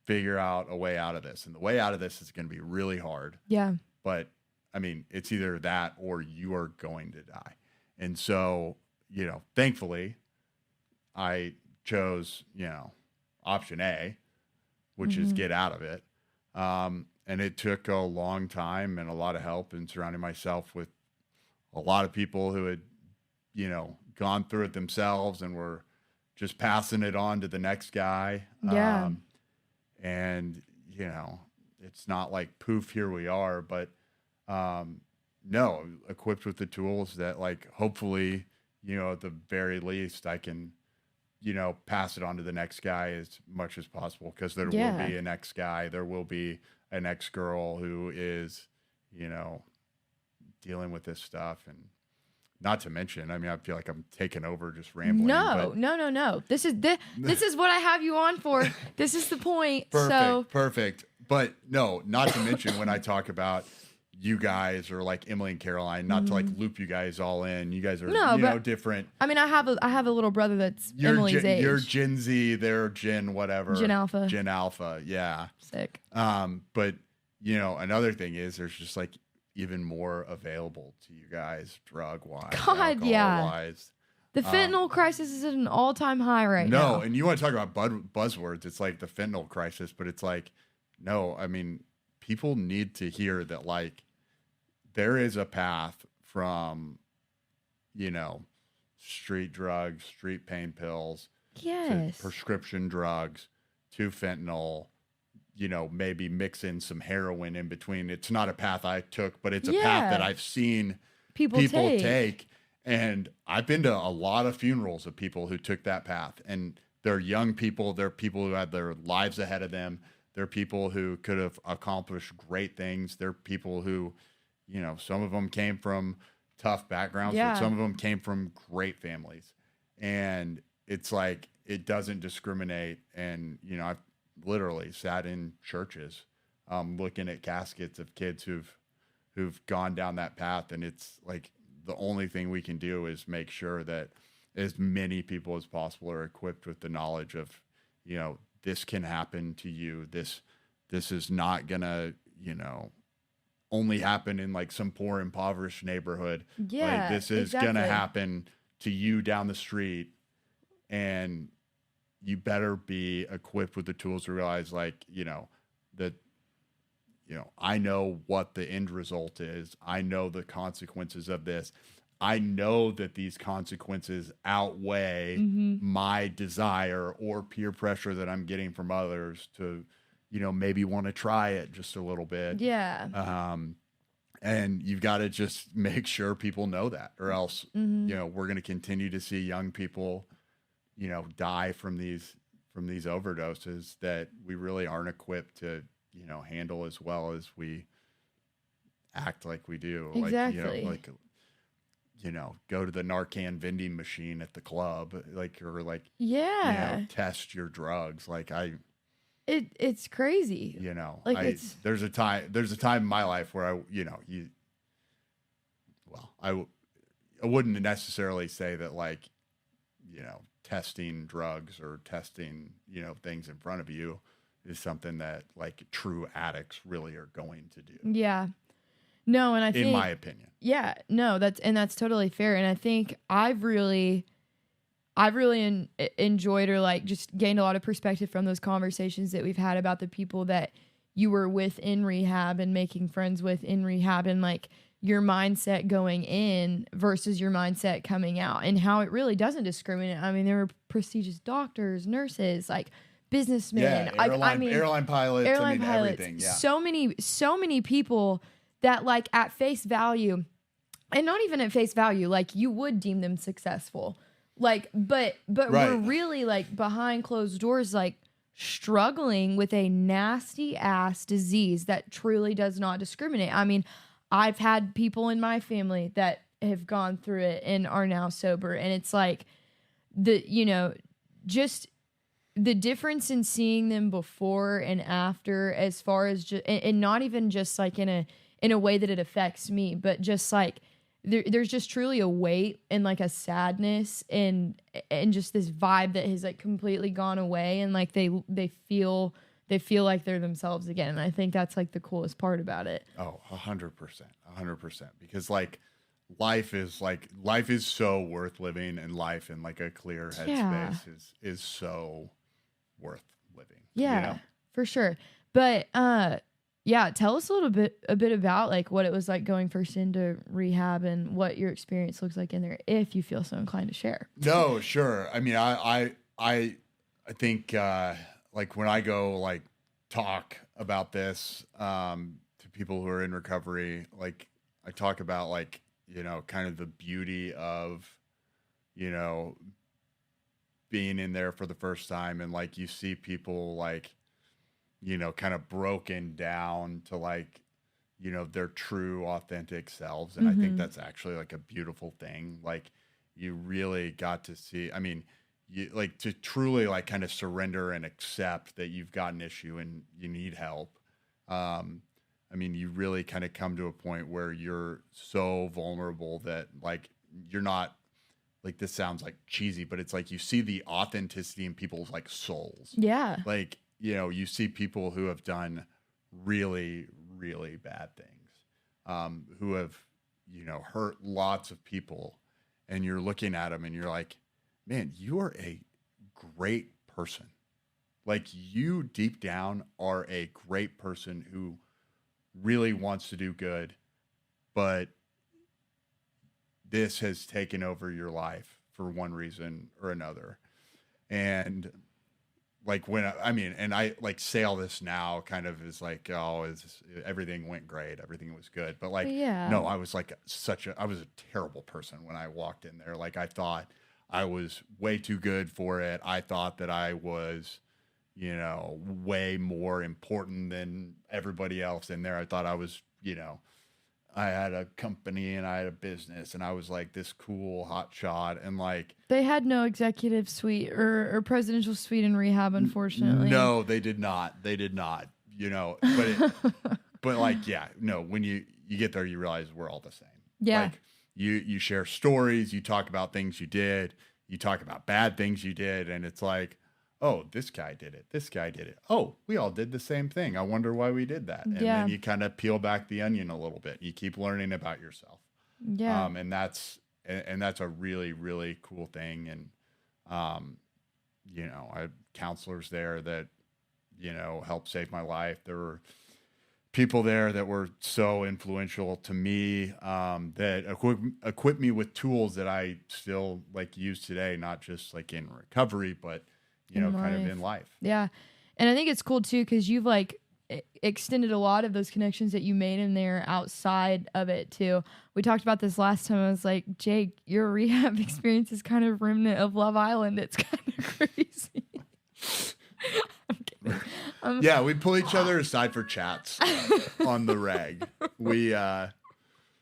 figure out a way out of this. And the way out of this is going to be really hard. Yeah. But I mean, it's either that or you are going to die. And so, thankfully I chose, option A, which is get out of it. And it took a long time and a lot of help and surrounding myself with a lot of people who had, gone through it themselves and were just passing it on to the next guy. Yeah. And, it's not like poof, here we are, but, no, equipped with the tools that like, hopefully, at the very least I can, pass it on to the next guy as much as possible. Cause there will be a next guy. There will be a next girl who is, dealing with this stuff. And not to mention, I mean, I feel like I'm taking over just rambling. No. This is what I have you on for. This is the point. Perfect. But no, not to mention when I talk about you guys or like Emily and Caroline, not to like loop you guys all in. You guys are different. I mean, I have a little brother that's Emily's age. You're Gen Z, they're Gen whatever. Gen Alpha. Gen Alpha, yeah. Sick. But another thing is there's just like even more available to you guys, drug-wise, alcohol-wise. The fentanyl crisis is at an all-time high right now. No, and you want to talk about buzzwords, it's like the fentanyl crisis, but it's like, no, I mean, people need to hear that, like, there is a path from, street drugs, street pain pills, to prescription drugs, to fentanyl, maybe mix in some heroin in between. It's not a path I took, but it's a path that I've seen people take. And I've been to a lot of funerals of people who took that path. And they're young people. They're people who had their lives ahead of them. They're people who could have accomplished great things. They're people who, some of them came from tough backgrounds, but some of them came from great families. And it's like, it doesn't discriminate. And, I've literally sat in churches, looking at caskets of kids who've gone down that path. And it's like, the only thing we can do is make sure that as many people as possible are equipped with the knowledge of, this can happen to you. This is not gonna, only happen in like some poor, impoverished neighborhood. Yeah, like, this is gonna happen to you down the street, and you better be equipped with the tools to realize, like, that, I know what the end result is. I know the consequences of this. I know that these consequences outweigh my desire or peer pressure that I'm getting from others to, maybe want to try it just a little bit. Yeah. And you've got to just make sure people know that, or else, we're going to continue to see young people, die from these overdoses that we really aren't equipped to, handle as well as we act like we do. Exactly. Like, go to the Narcan vending machine at the club, test your drugs. Like it's crazy. There's a time in my life where I wouldn't necessarily say that, like, testing drugs or testing, things in front of you is something that like true addicts really are going to do. Yeah. No, and I think, in my opinion. Yeah, no, that's totally fair. And I think I've really enjoyed, or like just gained a lot of perspective from those conversations that we've had about the people that you were with in rehab and making friends with in rehab, and like your mindset going in versus your mindset coming out, and how it really doesn't discriminate. I mean, there were prestigious doctors, nurses, like businessmen, airline pilots, everything. Yeah. So many people that, like, at face value, and not even at face value, like, you would deem them successful, like, but right. We're really, like, behind closed doors, like, struggling with a nasty ass disease that truly does not discriminate. I mean, I've had people in my family that have gone through it and are now sober, and it's like just the difference in seeing them before and after, as far as and not even just like in a way that it affects me, but just like there's just truly a weight and like a sadness and just this vibe that has like completely gone away, and like they feel they feel like they're themselves again. And I think that's like the coolest part about it. Oh, 100%. Because like life is so worth living, and life in like a clear headspace is so worth living. Yeah, for sure. But yeah, tell us a bit about like what it was like going first into rehab and what your experience looks like in there, if you feel so inclined to share. No, sure. I mean, I think like when I go like talk about this to people who are in recovery, like I talk about like, you know, kind of the beauty of, you know, being in there for the first time, and like you see people like, you know, kind of broken down to like, you know, their true authentic selves. And I think that's actually like a beautiful thing. Like you really got to see, I mean, you like to truly like kind of surrender and accept that you've got an issue and you need help. I mean, you really kind of come to a point where you're so vulnerable that like, you're not like, this sounds like cheesy, but it's like, you see the authenticity in people's like souls. Yeah. Like, you know, you see people who have done really, really bad things, who have, you know, hurt lots of people, and you're looking at them and you're like, man, you are a great person. Like you deep down are a great person who really wants to do good, but this has taken over your life for one reason or another. And like when I mean, and I like say all this now kind of is like, oh, everything went great, everything was good. But like, no, I was like I was a terrible person when I walked in there. Like I thought I was way too good for it. I thought that I was, you know, way more important than everybody else in there. I thought I was, you know, I had a company and I had a business and I was like this cool hot shot, and like they had no executive suite or presidential suite in rehab, unfortunately. No, they did not. You know, but like, yeah, no, when you get there, you realize we're all the same. Yeah. Like you share stories, you talk about things you did, you talk about bad things you did, and it's like, oh, this guy did it. This guy did it. Oh, we all did the same thing. I wonder why we did that. And then you kind of peel back the onion a little bit. You keep learning about yourself. Yeah. And that's a really, really cool thing. And, you know, I had counselors there that, you know, helped save my life. There were people there that were so influential to me, that equipped me with tools that I still like use today, not just like in recovery, but you know, kind of in life. Yeah. And I think it's cool too, because you've like extended a lot of those connections that you made in there outside of it too. We talked about this last time. I was like, Jake, your rehab experience is kind of remnant of Love Island. It's kind of crazy. I'm kidding. Yeah, we pull each other aside for chats on the reg. We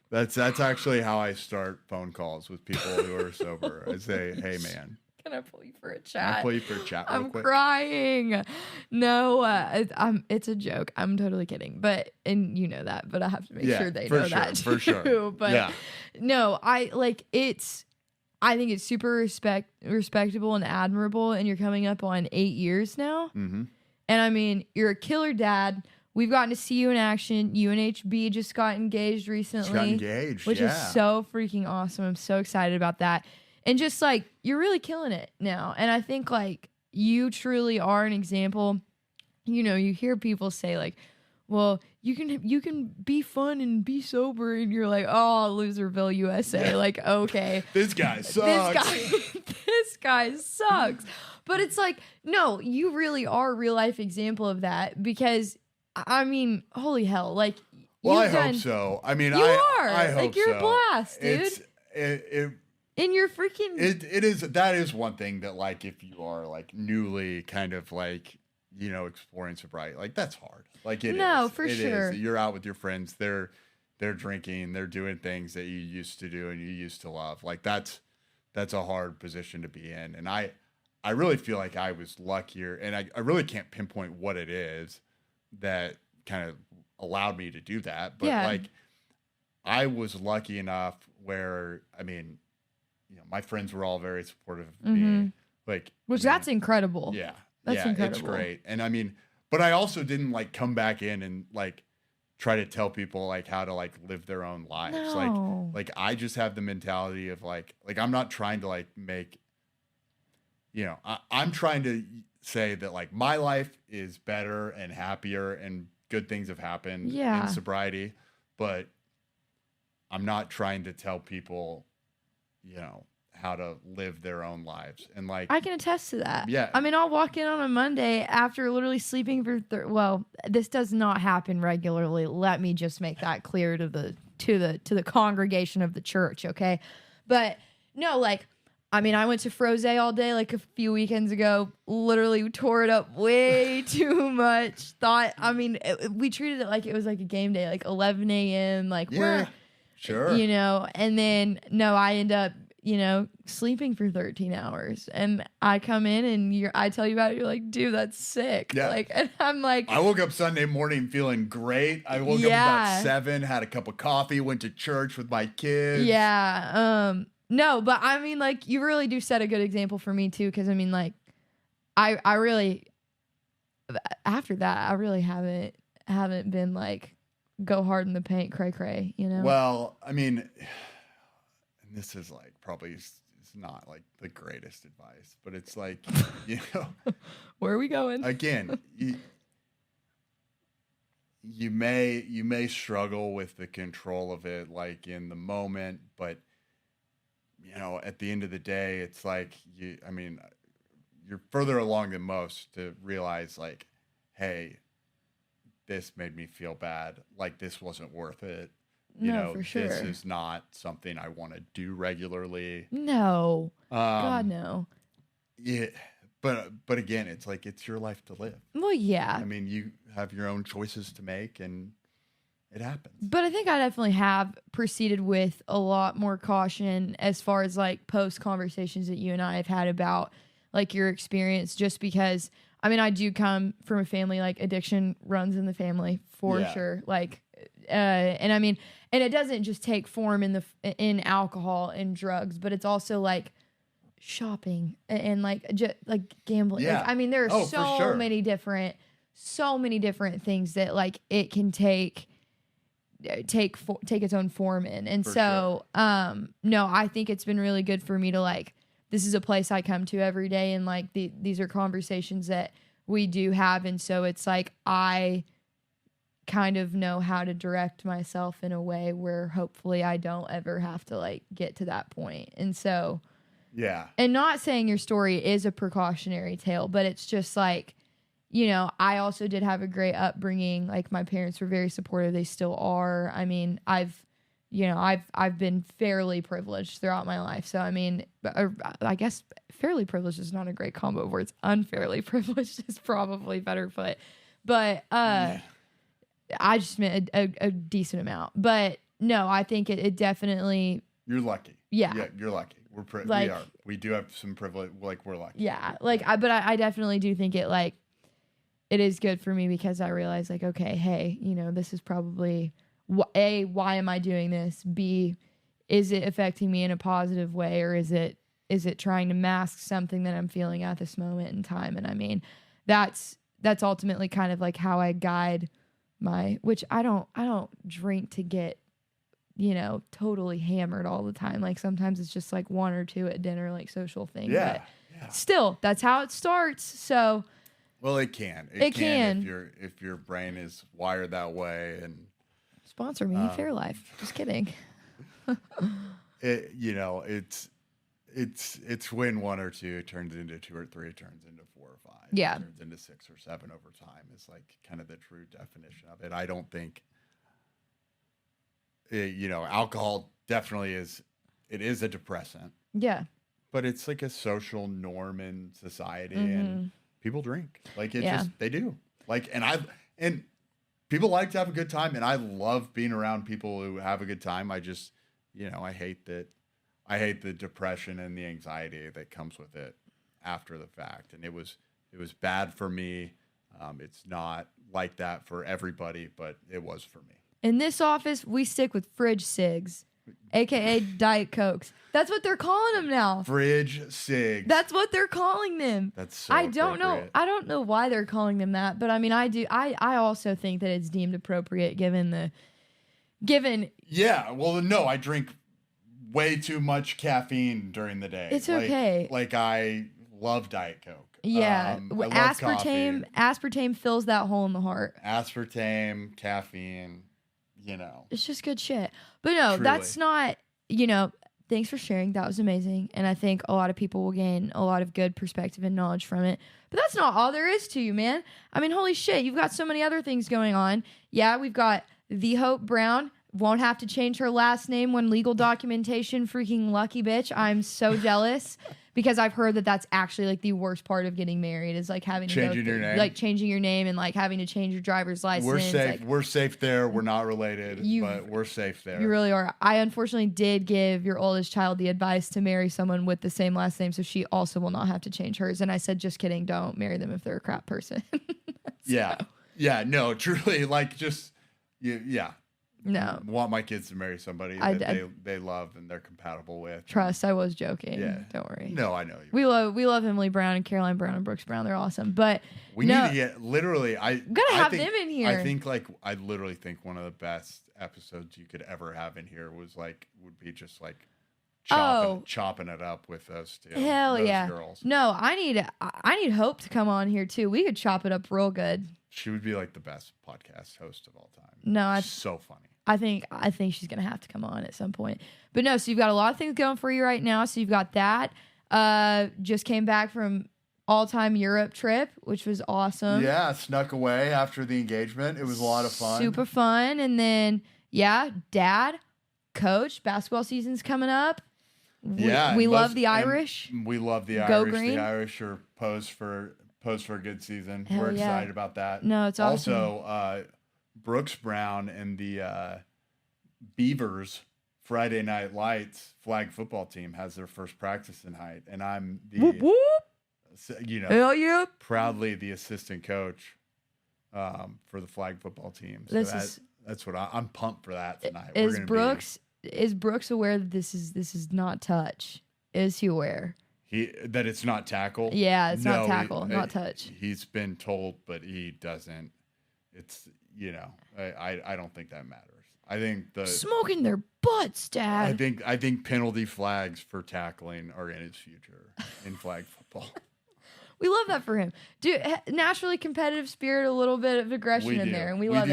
that's actually how I start phone calls with people who are sober. I say, hey man, can I pull you for a chat? I'll pull you for a chat real I'm quick. crying. No, it's a joke. I'm totally kidding. But, and you know that, but I have to make sure they know that too. For sure. But no, I think it's super respectable and admirable. And you're coming up on 8 years now. Mm-hmm. And I mean, you're a killer dad. We've gotten to see you in action. UNHB just got engaged recently. Which is so freaking awesome. I'm so excited about that. And just like, you're really killing it now. And I think like you truly are an example. You know, you hear people say like, well, you can be fun and be sober. And you're like, oh, Loserville, USA. Yeah. Like, okay. This guy sucks. This guy sucks. But it's like, no, you really are a real life example of that, because I mean, holy hell. Like, well, I hope so. I mean, you are. I hope like, you're so. a blast, dude. In your freaking that is one thing that like if you are like newly kind of like, you know, exploring sobriety, like that's hard. Like it is. You're out with your friends, they're drinking, they're doing things that you used to do and you used to love. Like that's a hard position to be in. And I really feel like I was luckier, and I really can't pinpoint what it is that kind of allowed me to do that. But like I was lucky enough where, I mean, you know, my friends were all very supportive of me. Like, which that's incredible. Yeah. That's incredible. It's great. And I mean, but I also didn't like come back in and like try to tell people like how to like live their own lives. No. Like I just have the mentality of like I'm not trying to like make, you know, I'm trying to say that like my life is better and happier and good things have happened in sobriety, but I'm not trying to tell people, you know, how to live their own lives. And like I can attest to that. Yeah. I mean, I'll walk in on a Monday after literally sleeping for well, this does not happen regularly. Let me just make that clear to the congregation of the church, okay? But no, like, I mean, I went to Froze all day like a few weekends ago, literally tore it up way too much. We treated it like it was like a game day, like 11 a.m. Like we're sure, you know, and then no, I end up, you know, sleeping for 13 hours and I come in and I tell you about it. You're like, dude, that's sick. Yeah. Like, and I'm like, I woke up Sunday morning feeling great. I woke up about 7, had a cup of coffee, went to church with my kids. Yeah. No, but I mean, like, you really do set a good example for me too. Cause I mean, like, I really, after that, I really haven't been like, go hard in the paint, cray, you know? Well, I mean, and this is like probably it's not like the greatest advice, but it's like, you know, where are we going? Again, you may struggle with the control of it, like in the moment, but you know, at the end of the day, it's like you're further along than most to realize like, hey, this made me feel bad. Like this wasn't worth it. You know, for sure. This is not something I want to do regularly. No. God, no. Yeah. But again, it's like, it's your life to live. Well, yeah. I mean, you have your own choices to make and it happens. But I think I definitely have proceeded with a lot more caution as far as like post conversations that you and I have had about like your experience, just because I mean, I do come from a family, like addiction runs in the family for sure. Like, and I mean, and it doesn't just take form in alcohol and drugs, but it's also like shopping and like like gambling. Yeah. Like, I mean, there are so many different things that like it can take its own form in. And no, I think it's been really good for me to like, this is a place I come to every day. And like these are conversations that we do have. And so it's like, I kind of know how to direct myself in a way where hopefully I don't ever have to like get to that point. And so, yeah. And not saying your story is a precautionary tale, but it's just like, you know, I also did have a great upbringing. Like my parents were very supportive. They still are. I mean, I've been fairly privileged throughout my life. So, I mean, I guess fairly privileged is not a great combo of words. Unfairly privileged is probably better put. But I just meant a decent amount. But no, I think it definitely. You're lucky. Yeah, you're lucky. We do have some privilege. Like we're lucky. Yeah, like I definitely do think it like it is good for me because I realize like, okay, hey, you know, this is probably A, why am I doing this? B, is it affecting me in a positive way, or is it trying to mask something that I'm feeling at this moment in time? And I mean, that's ultimately kind of like how I guide which I don't drink to get, you know, totally hammered all the time. Like sometimes it's just like one or two at dinner, like social thing. Yeah. But still, that's how it starts. So well, it can if your brain is wired that way. And sponsor me, Fairlife. Just kidding. It's when one or two turns into two or three, it turns into 4 or 5. Yeah. It turns into 6 or 7 over time. It's like kind of the true definition of it. I don't think alcohol definitely is a depressant. Yeah. But it's like a social norm in society and people drink. Like just they do. Like and people like to have a good time, and I love being around people who have a good time. I just, I hate the depression and the anxiety that comes with it after the fact. And it was bad for me. It's not like that for everybody, but it was for me. In this office, we stick with fridge cigs. aka Diet Cokes. That's what they're calling them now. Fridge cigs. That's what they're calling them. That's so I don't know. I don't know why they're calling them that, but I mean, I do. I also think that it's deemed appropriate given. Yeah. Well, no, I drink way too much caffeine during the day. It's okay. Like I love Diet Coke. Yeah. Aspartame fills that hole in the heart. Aspartame, caffeine, It's just good shit. But no, Truly. That's not, thanks for sharing. That was amazing. And I think a lot of people will gain a lot of good perspective and knowledge from it. But that's not all there is to you, man. I mean, holy shit, you've got so many other things going on. Yeah, we've got the Hope Brown. Won't have to change her last name when legal documentation. Freaking lucky bitch. I'm so jealous because I've heard that that's actually like the worst part of getting married is like having to changing your name, like changing your name and like having to change your driver's license. We're safe. Like, we're safe there. We're not related, but we're safe there. You really are. I unfortunately did give your oldest child the advice to marry someone with the same last name, so she also will not have to change hers. And I said, just kidding. Don't marry them if they're a crap person. Yeah. No, truly. Like just, yeah. No. Want my kids to marry somebody that they love and they're compatible with. Trust, I was joking. Yeah. Don't worry. No, I know you. We love Emily Brown and Caroline Brown and Brooks Brown. They're awesome. But we need to get literally gotta have them in here. I think I literally think one of the best episodes you could ever have in here would be just like chopping it up with those two. Hell those yeah. girls. No, I need Hope to come on here too. We could chop it up real good. She would be like the best podcast host of all time. No, so funny. I think she's gonna have to come on at some point. But no, so you've got a lot of things going for you right now. So you've got that. Just came back from all-time Europe trip, which was awesome. Yeah, snuck away after the engagement. It was a lot of fun. Super fun. And then dad, coach, basketball season's coming up. We love the Irish. We love the Irish. Go Green. The Irish are posed for a good season. Hell We're yeah. excited about that. No, it's awesome. Also, Brooks Brown and the Beavers Friday Night Lights flag football team has their first practice in height, and I'm the whoop, whoop. Hell yeah. proudly the assistant coach for the flag football team. So that's what I'm pumped for that tonight. Is Brooks aware that this is not touch? Is he aware? That it's not tackle? Yeah, it's not tackle, not touch. He's been told, but he doesn't. It's I don't think that matters. I think smoking their butts, Dad. I think penalty flags for tackling are in his future in flag football. We love that for him. Dude, naturally competitive spirit, a little bit of aggression in there, and we love it.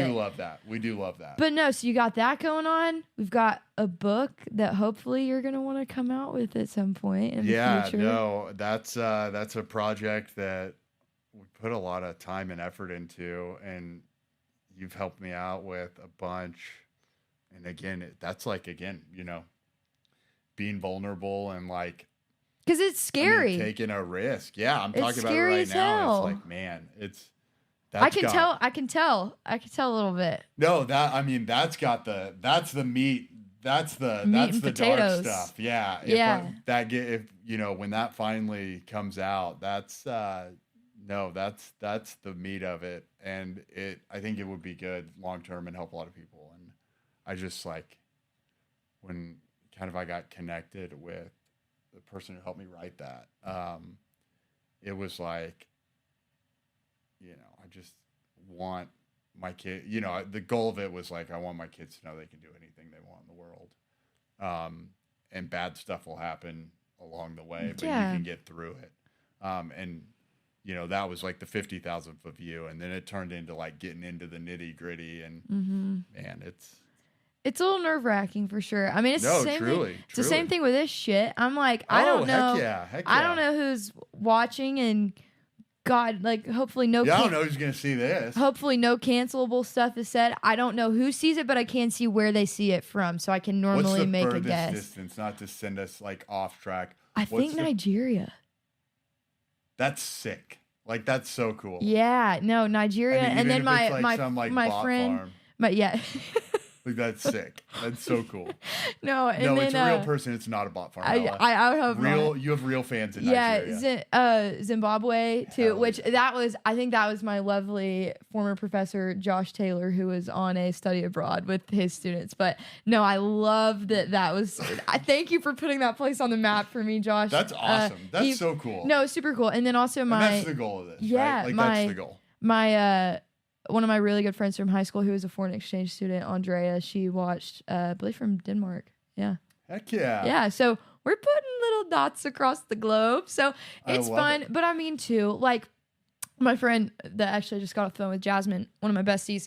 We do love that. But no, so you got that going on. We've got a book that hopefully you're going to want to come out with at some point in the future. Yeah, no, that's a project that we put a lot of time and effort into, and you've helped me out with a bunch. And again, that's being vulnerable and like, because it's scary. Taking a risk. Yeah, I'm talking about it right now. It's like, man, I can tell a little bit. No, that's the meat. That's the dark stuff. Yeah. When that finally comes out, that's the meat of it. And I think it would be good long term and help a lot of people. And I just when kind of I got connected with the person who helped me write that, it was like, I just want my kid, the goal of it was like, I want my kids to know they can do anything they want in the world. And bad stuff will happen along the way, but you can get through it. And that was like the 50,000th of view. And then it turned into like getting into the nitty gritty and man, it's a little nerve-wracking for sure. I mean, it's the same thing. It's the same thing with this shit. I'm like, I don't know. Heck yeah. I don't know who's watching, and God, like, hopefully no. I don't know who's gonna see this. Hopefully, no cancelable stuff is said. I don't know who sees it, but I can see where they see it from, so I can normally make a guess. What's the distance? Not to send us like off track. I think Nigeria. That's sick. Like, that's so cool. Yeah, no, Nigeria, and then my friend. farm. Like, that's sick. That's so cool. No, it's a real person. It's not a bot farm. I have real. You have real fans in Nigeria. Zimbabwe too. Hell which yeah. I think that was my lovely former professor Josh Taylor, who was on a study abroad with his students. But no, I love that was. I thank you for putting that place on the map for me, Josh. That's awesome. That's so cool. No, super cool. And then also and that's the goal of this. Yeah, right? That's the goal. My one of my really good friends from high school who was a foreign exchange student, Andrea, she watched, I believe from Denmark. Yeah. Heck yeah. Yeah. So we're putting little dots across the globe. So it's fun. But I mean, too, like my friend that actually just got off the phone with Jasmine, one of my besties,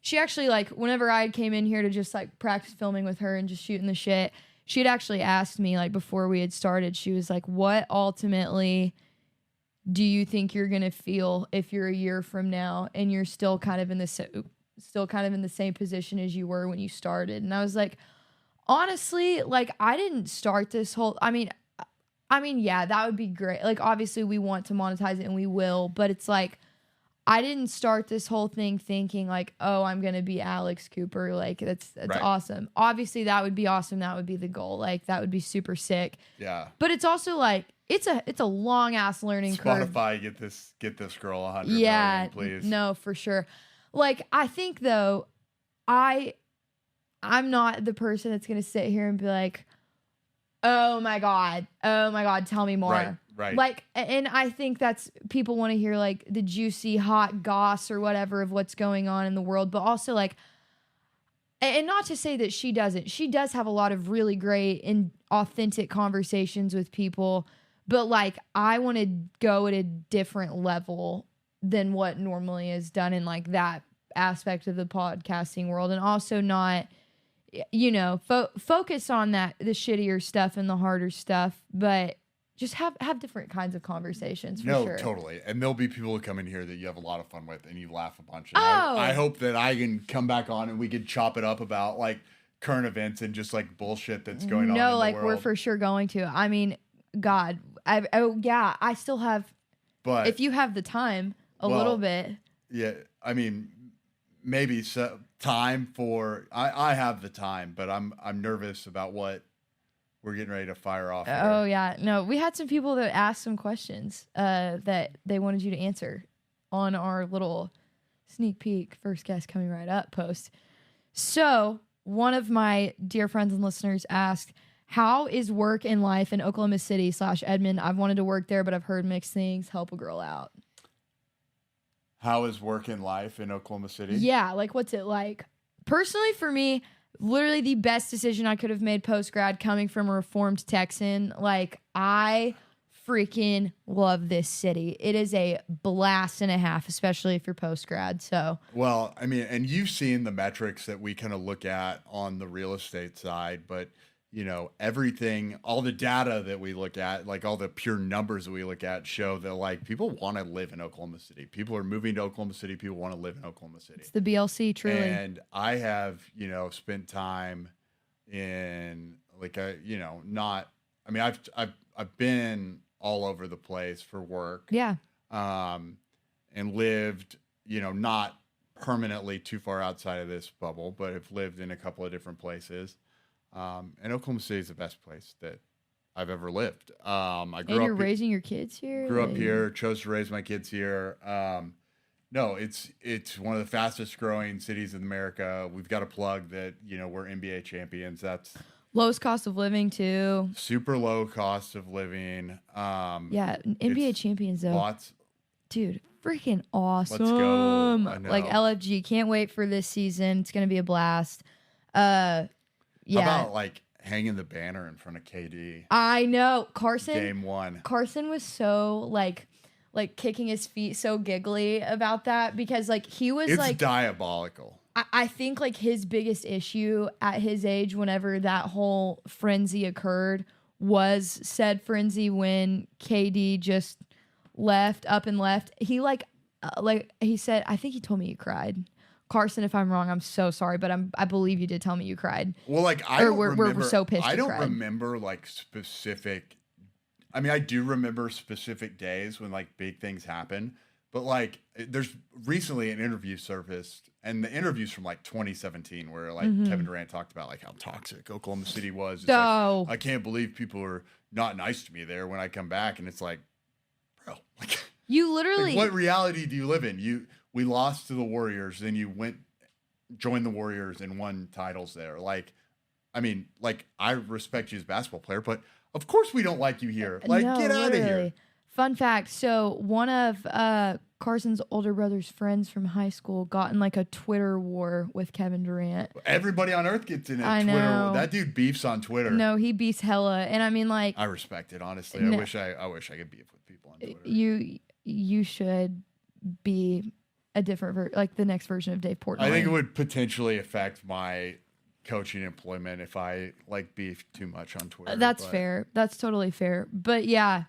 she actually, like, whenever I came in here to just like practice filming with her and just shooting the shit, she had actually asked me, like, before we had started, she was like, what ultimately do you think you're gonna feel if you're a year from now and you're still kind of in the same position as you were when you started? And I was like, honestly, like, I didn't start this whole. I mean, yeah, that would be great. Like, obviously, we want to monetize it and we will, but it's like, I didn't start this whole thing thinking like, oh, I'm gonna be Alex Cooper. Like, that's right. Awesome. Obviously, that would be awesome. That would be the goal. Like, that would be super sick. Yeah. But it's also like, it's a long ass learning curve. Spotify, get this girl 100 million, please. No, for sure. Like, I think though, I'm not the person that's gonna sit here and be like, oh my god, tell me more. Right. Like, and I think that's, people want to hear like the juicy hot goss or whatever of what's going on in the world, but also like, and not to say that she doesn't. She does have a lot of really great and authentic conversations with people. But, like, I want to go at a different level than what normally is done in, like, that aspect of the podcasting world. And also not, you know, focus on the shittier stuff and the harder stuff. But just have different kinds of conversations, for sure. No, totally. And there'll be people who come in here that you have a lot of fun with and you laugh a bunch. And I hope that I can come back on and we can chop it up about, like, current events and just, like, bullshit that's going on in the world. No, like, we're for sure going to. I mean, God, I still have, but if you have the time, a little bit. Yeah, I mean, maybe time for, I have the time, but I'm nervous about what we're getting ready to fire off here. Oh yeah, no, we had some people that asked some questions that they wanted you to answer on our little sneak peek first guest coming right up post. So one of my dear friends and listeners asked, how is work and life in Oklahoma City / Edmond? I've wanted to work there, but I've heard mixed things. Help a girl out. How is work and life in Oklahoma City? Yeah, like, what's it like? Personally, for me, literally the best decision I could have made post-grad, coming from a Reformed Texan. Like, I freaking love this city. It is a blast and a half, especially if you're post-grad. So, well, I mean, and you've seen the metrics that we kind of look at on the real estate side, but you know, everything, all the data that we look at, like all the pure numbers that we look at, show that, like, people want to live in Oklahoma City. People are moving to Oklahoma City. People want to live in Oklahoma City. It's the BLC, truly. And I have, you know, spent time in, like, I've been all over the place for work. Yeah. And lived, you know, not permanently too far outside of this bubble, but have lived in a couple of different places. And Oklahoma City is the best place that I've ever lived. I grew and you're raising your kids here? Grew up here, chose to raise my kids here. No, it's one of the fastest growing cities in America. We've got a plug that, you know, we're NBA champions. That's lowest cost of living too. Super low cost of living. Yeah, NBA champions though. Lots. Dude, freaking awesome. Let's go. Like, LFG, can't wait for this season. It's going to be a blast. Yeah. How about, like, hanging the banner in front of KD? I know. Carson. Game 1. Carson was so, like kicking his feet, so giggly about that, because, like, he was, it's diabolical. I think, like, his biggest issue at his age, whenever that whole frenzy occurred, was said frenzy when KD just up and left. He, like he said, I think he told me he cried. Carson, if I'm wrong, I'm so sorry, but I believe you did tell me you cried. Well, like, we're so pissed. I don't remember, like, specific. I mean, I do remember specific days when, like, big things happen, But like, there's recently an interview surfaced, and the interview's from like 2017, where like Kevin Durant talked about like how toxic Oklahoma City was. It's like, I can't believe people are not nice to me there when I come back, and it's like, bro, like, you literally, like, what reality do you live in? We lost to the Warriors, then you joined the Warriors and won titles there. Like, I mean, like, I respect you as a basketball player, but of course we don't like you here. Like, no, get out of here. Fun fact. So one of Carson's older brother's friends from high school got in like a Twitter war with Kevin Durant. Everybody on earth gets in a Twitter war. That dude beefs on Twitter. No, he beefs hella. And I mean, like, I respect it, honestly. No, I wish I could beef with people on Twitter. You should be a different like the next version of Dave Portnoy. I think it would potentially affect my coaching employment if I like beef too much on Twitter. That's fair. That's totally fair. But yeah,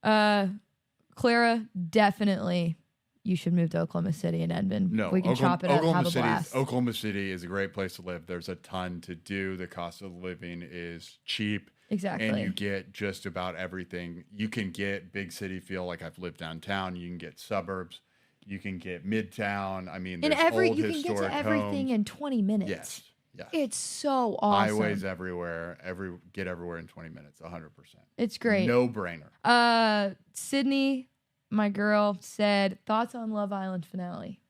Clara, definitely you should move to Oklahoma City and Edmond. No, we can chop it up and have a blast. Oklahoma City is a great place to live. There's a ton to do. The cost of living is cheap. Exactly. And you get just about everything. You can get big city feel, like I've lived downtown. You can get suburbs. You can get midtown. I mean, there's old you historic can get to everything homes. in 20 minutes. Yes. Yes. It's so awesome. Highways everywhere. Get everywhere in 20 minutes. 100%. It's great. No brainer. Sydney, my girl, said thoughts on Love Island finale.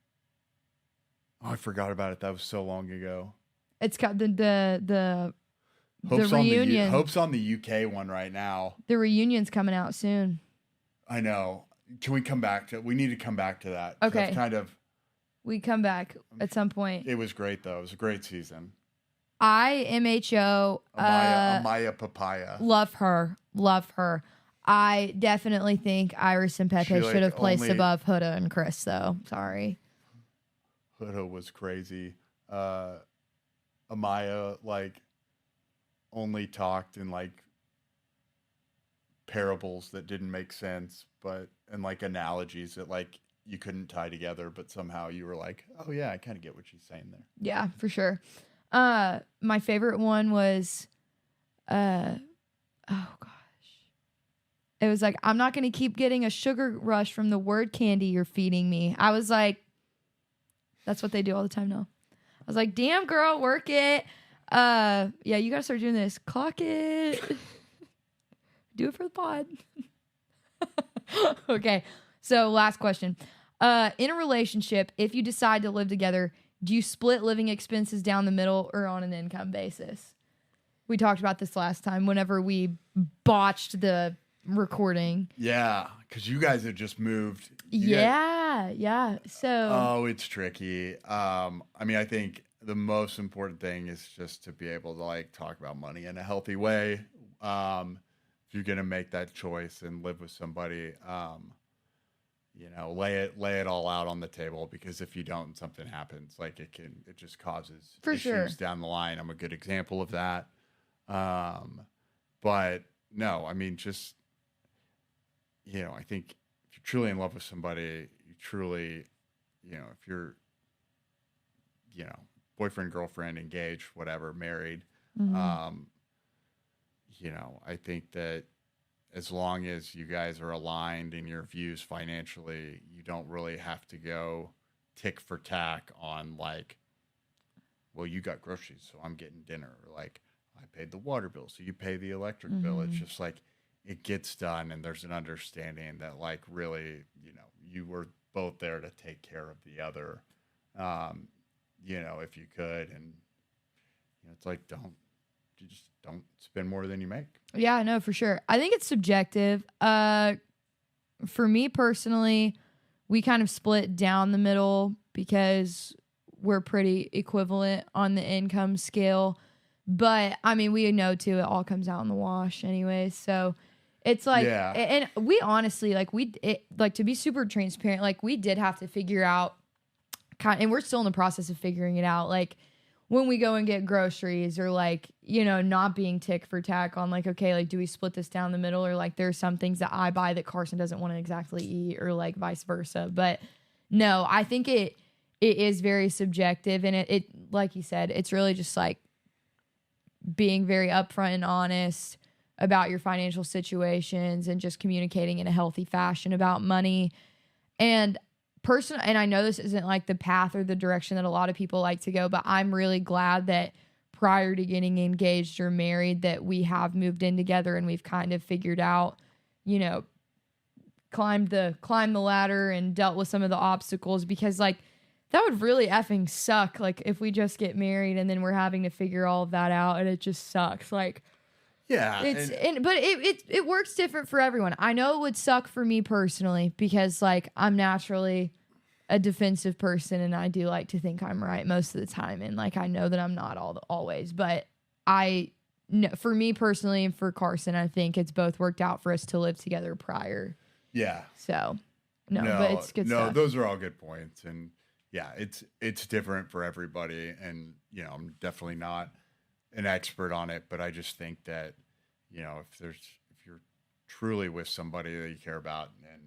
Oh, I forgot about it. That was so long ago. It's got the Hope's reunion. Hope's on the UK one right now. The reunion's coming out soon. I know. Can we come back to? We need to come back to that. Okay. It's kind of. We come back at some point. It was great though. It was a great season. MHO. Amaya Papaya. Love her. I definitely think Iris and Pepe should have placed above Huda and Chris, though. Sorry. Huda was crazy. Amaya, like, only talked in, like, parables that didn't make sense, and, like, analogies that, like, you couldn't tie together, but somehow you were like, oh, yeah, I kind of get what she's saying there. Yeah, for sure. My favorite one was, oh, God. It was like, I'm not going to keep getting a sugar rush from the word candy you're feeding me. I was like, that's what they do all the time now. I was like, damn, girl, work it. Yeah, you got to start doing this. Clock it. Do it for the pod. Okay, so last question. In a relationship, if you decide to live together, do you split living expenses down the middle or on an income basis? We talked about this last time whenever we botched the recording. Yeah, because you guys have just moved. Yeah. So it's tricky. I mean, I think the most important thing is just to be able to like talk about money in a healthy way. If you're gonna make that choice and live with somebody, lay it all out on the table, because if you don't and something happens, like it just causes issues down the line. I'm a good example of that. But no, I mean, just, I think if you're truly in love with somebody, you truly, if you're, boyfriend, girlfriend, engaged, whatever, married, mm-hmm. I think that as long as you guys are aligned in your views financially, you don't really have to go tick for tack on like, well, you got groceries, so I'm getting dinner. Or like, I paid the water bill, so you pay the electric bill. It's just like, it gets done, and there's an understanding that like really, you were both there to take care of the other, if you could. And it's like, you just don't spend more than you make. Yeah, no, for sure. I think it's subjective. For me personally, we kind of split down the middle because we're pretty equivalent on the income scale. But I mean, we know too, it all comes out in the wash anyways. So it's like, and we honestly, like to be super transparent, like we did have to figure out and we're still in the process of figuring it out. Like when we go and get groceries, or like, not being tick for tack on like, okay, like, do we split this down the middle? Or like, there's some things that I buy that Carson doesn't want to exactly eat, or like vice versa. But no, I think it is very subjective. And it, like you said, it's really just like being very upfront and honest about your financial situations and just communicating in a healthy fashion about money. And and I know this isn't like the path or the direction that a lot of people like to go, but I'm really glad that prior to getting engaged or married that we have moved in together and we've kind of figured out, you know, climbed the ladder and dealt with some of the obstacles, because like that would really effing suck. Like if we just get married and then we're having to figure all of that out and it just sucks. Like, yeah, but it works different for everyone. I know it would suck for me personally because like I'm naturally a defensive person and I do like to think I'm right most of the time, and like I know that I'm not always, but for me personally and for Carson, I think it's both worked out for us to live together prior. Yeah. So but it's good stuff. No, those are all good points, and yeah, it's different for everybody, and you know, I'm definitely not an expert on it, but I just think that, you know, if you're truly with somebody that you care about and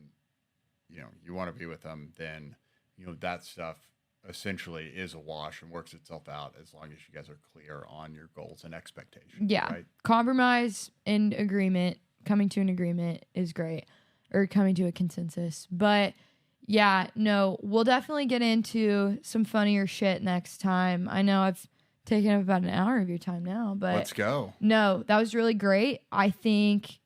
you know you want to be with them, then you know that stuff essentially is a wash and works itself out as long as you guys are clear on your goals and expectations. Yeah, right? Compromise and agreement, coming to an agreement is great, or coming to a consensus. But yeah, no, we'll definitely get into some funnier shit next time. I know I've taken up about an hour of your time now, but let's go. No, that was really great. I think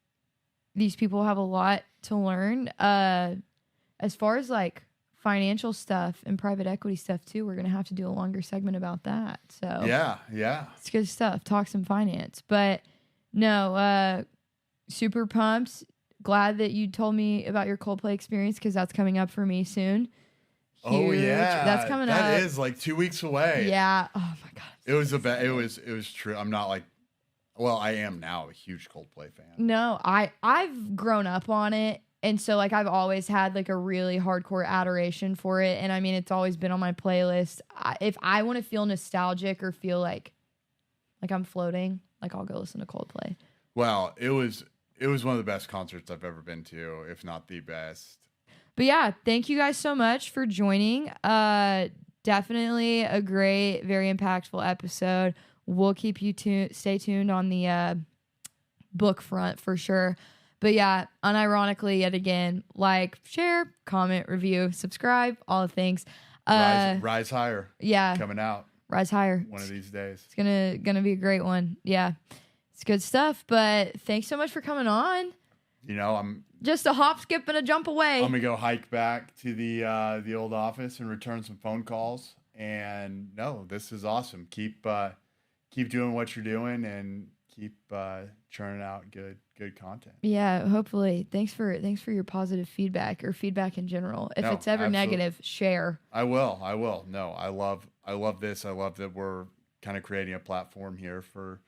these people have a lot to learn. As far as like financial stuff and private equity stuff too, we're gonna have to do a longer segment about that. So yeah, it's good stuff. Talk some finance, but no, super pumped. Glad that you told me about your Coldplay experience because that's coming up for me soon. Huge. Oh yeah, that's coming up. That is like 2 weeks away. Yeah. Oh my god. It was true. I'm not like, well, I am now a huge Coldplay fan. No, I've grown up on it, and so like I've always had like a really hardcore adoration for it, and I mean it's always been on my playlist. If I want to feel nostalgic or feel like I'm floating, like I'll go listen to Coldplay. Well, it was one of the best concerts I've ever been to, if not the best. But yeah, thank you guys so much for joining. Definitely a great, very impactful episode. We'll keep you stay tuned on the book front for sure. But yeah, unironically, yet again, like, share, comment, review, subscribe, all the things. Rise Higher. Yeah. Coming out. Rise Higher. One of these days. It's gonna be a great one. Yeah. It's good stuff. But thanks so much for coming on. You know, I'm just a hop, skip, and a jump away. I'm gonna go hike back to the old office and return some phone calls. And no, this is awesome. Keep doing what you're doing and keep churning out good content. Yeah, hopefully. Thanks for your positive feedback or feedback in general. If it's ever negative, share. I will. No, I love this. I love that we're kind of creating a platform here for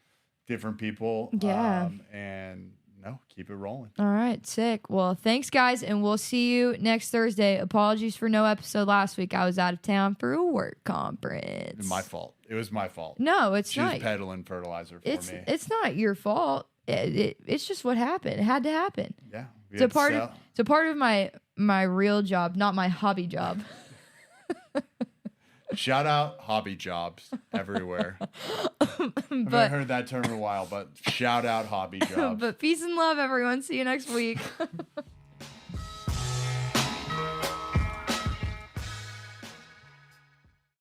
different people. Yeah. And no, keep it rolling. All right, sick. Well, thanks, guys, and we'll see you next Thursday. Apologies for no episode last week. I was out of town for a work conference. My fault. It was my fault. No, it's not. She was peddling fertilizer for me. It's not your fault. It's just what happened. It had to happen. Yeah. It's a part of my real job, not my hobby job. Shout out hobby jobs everywhere. I haven't heard that term in a while, but shout out hobby jobs. But peace and love, everyone. See you next week.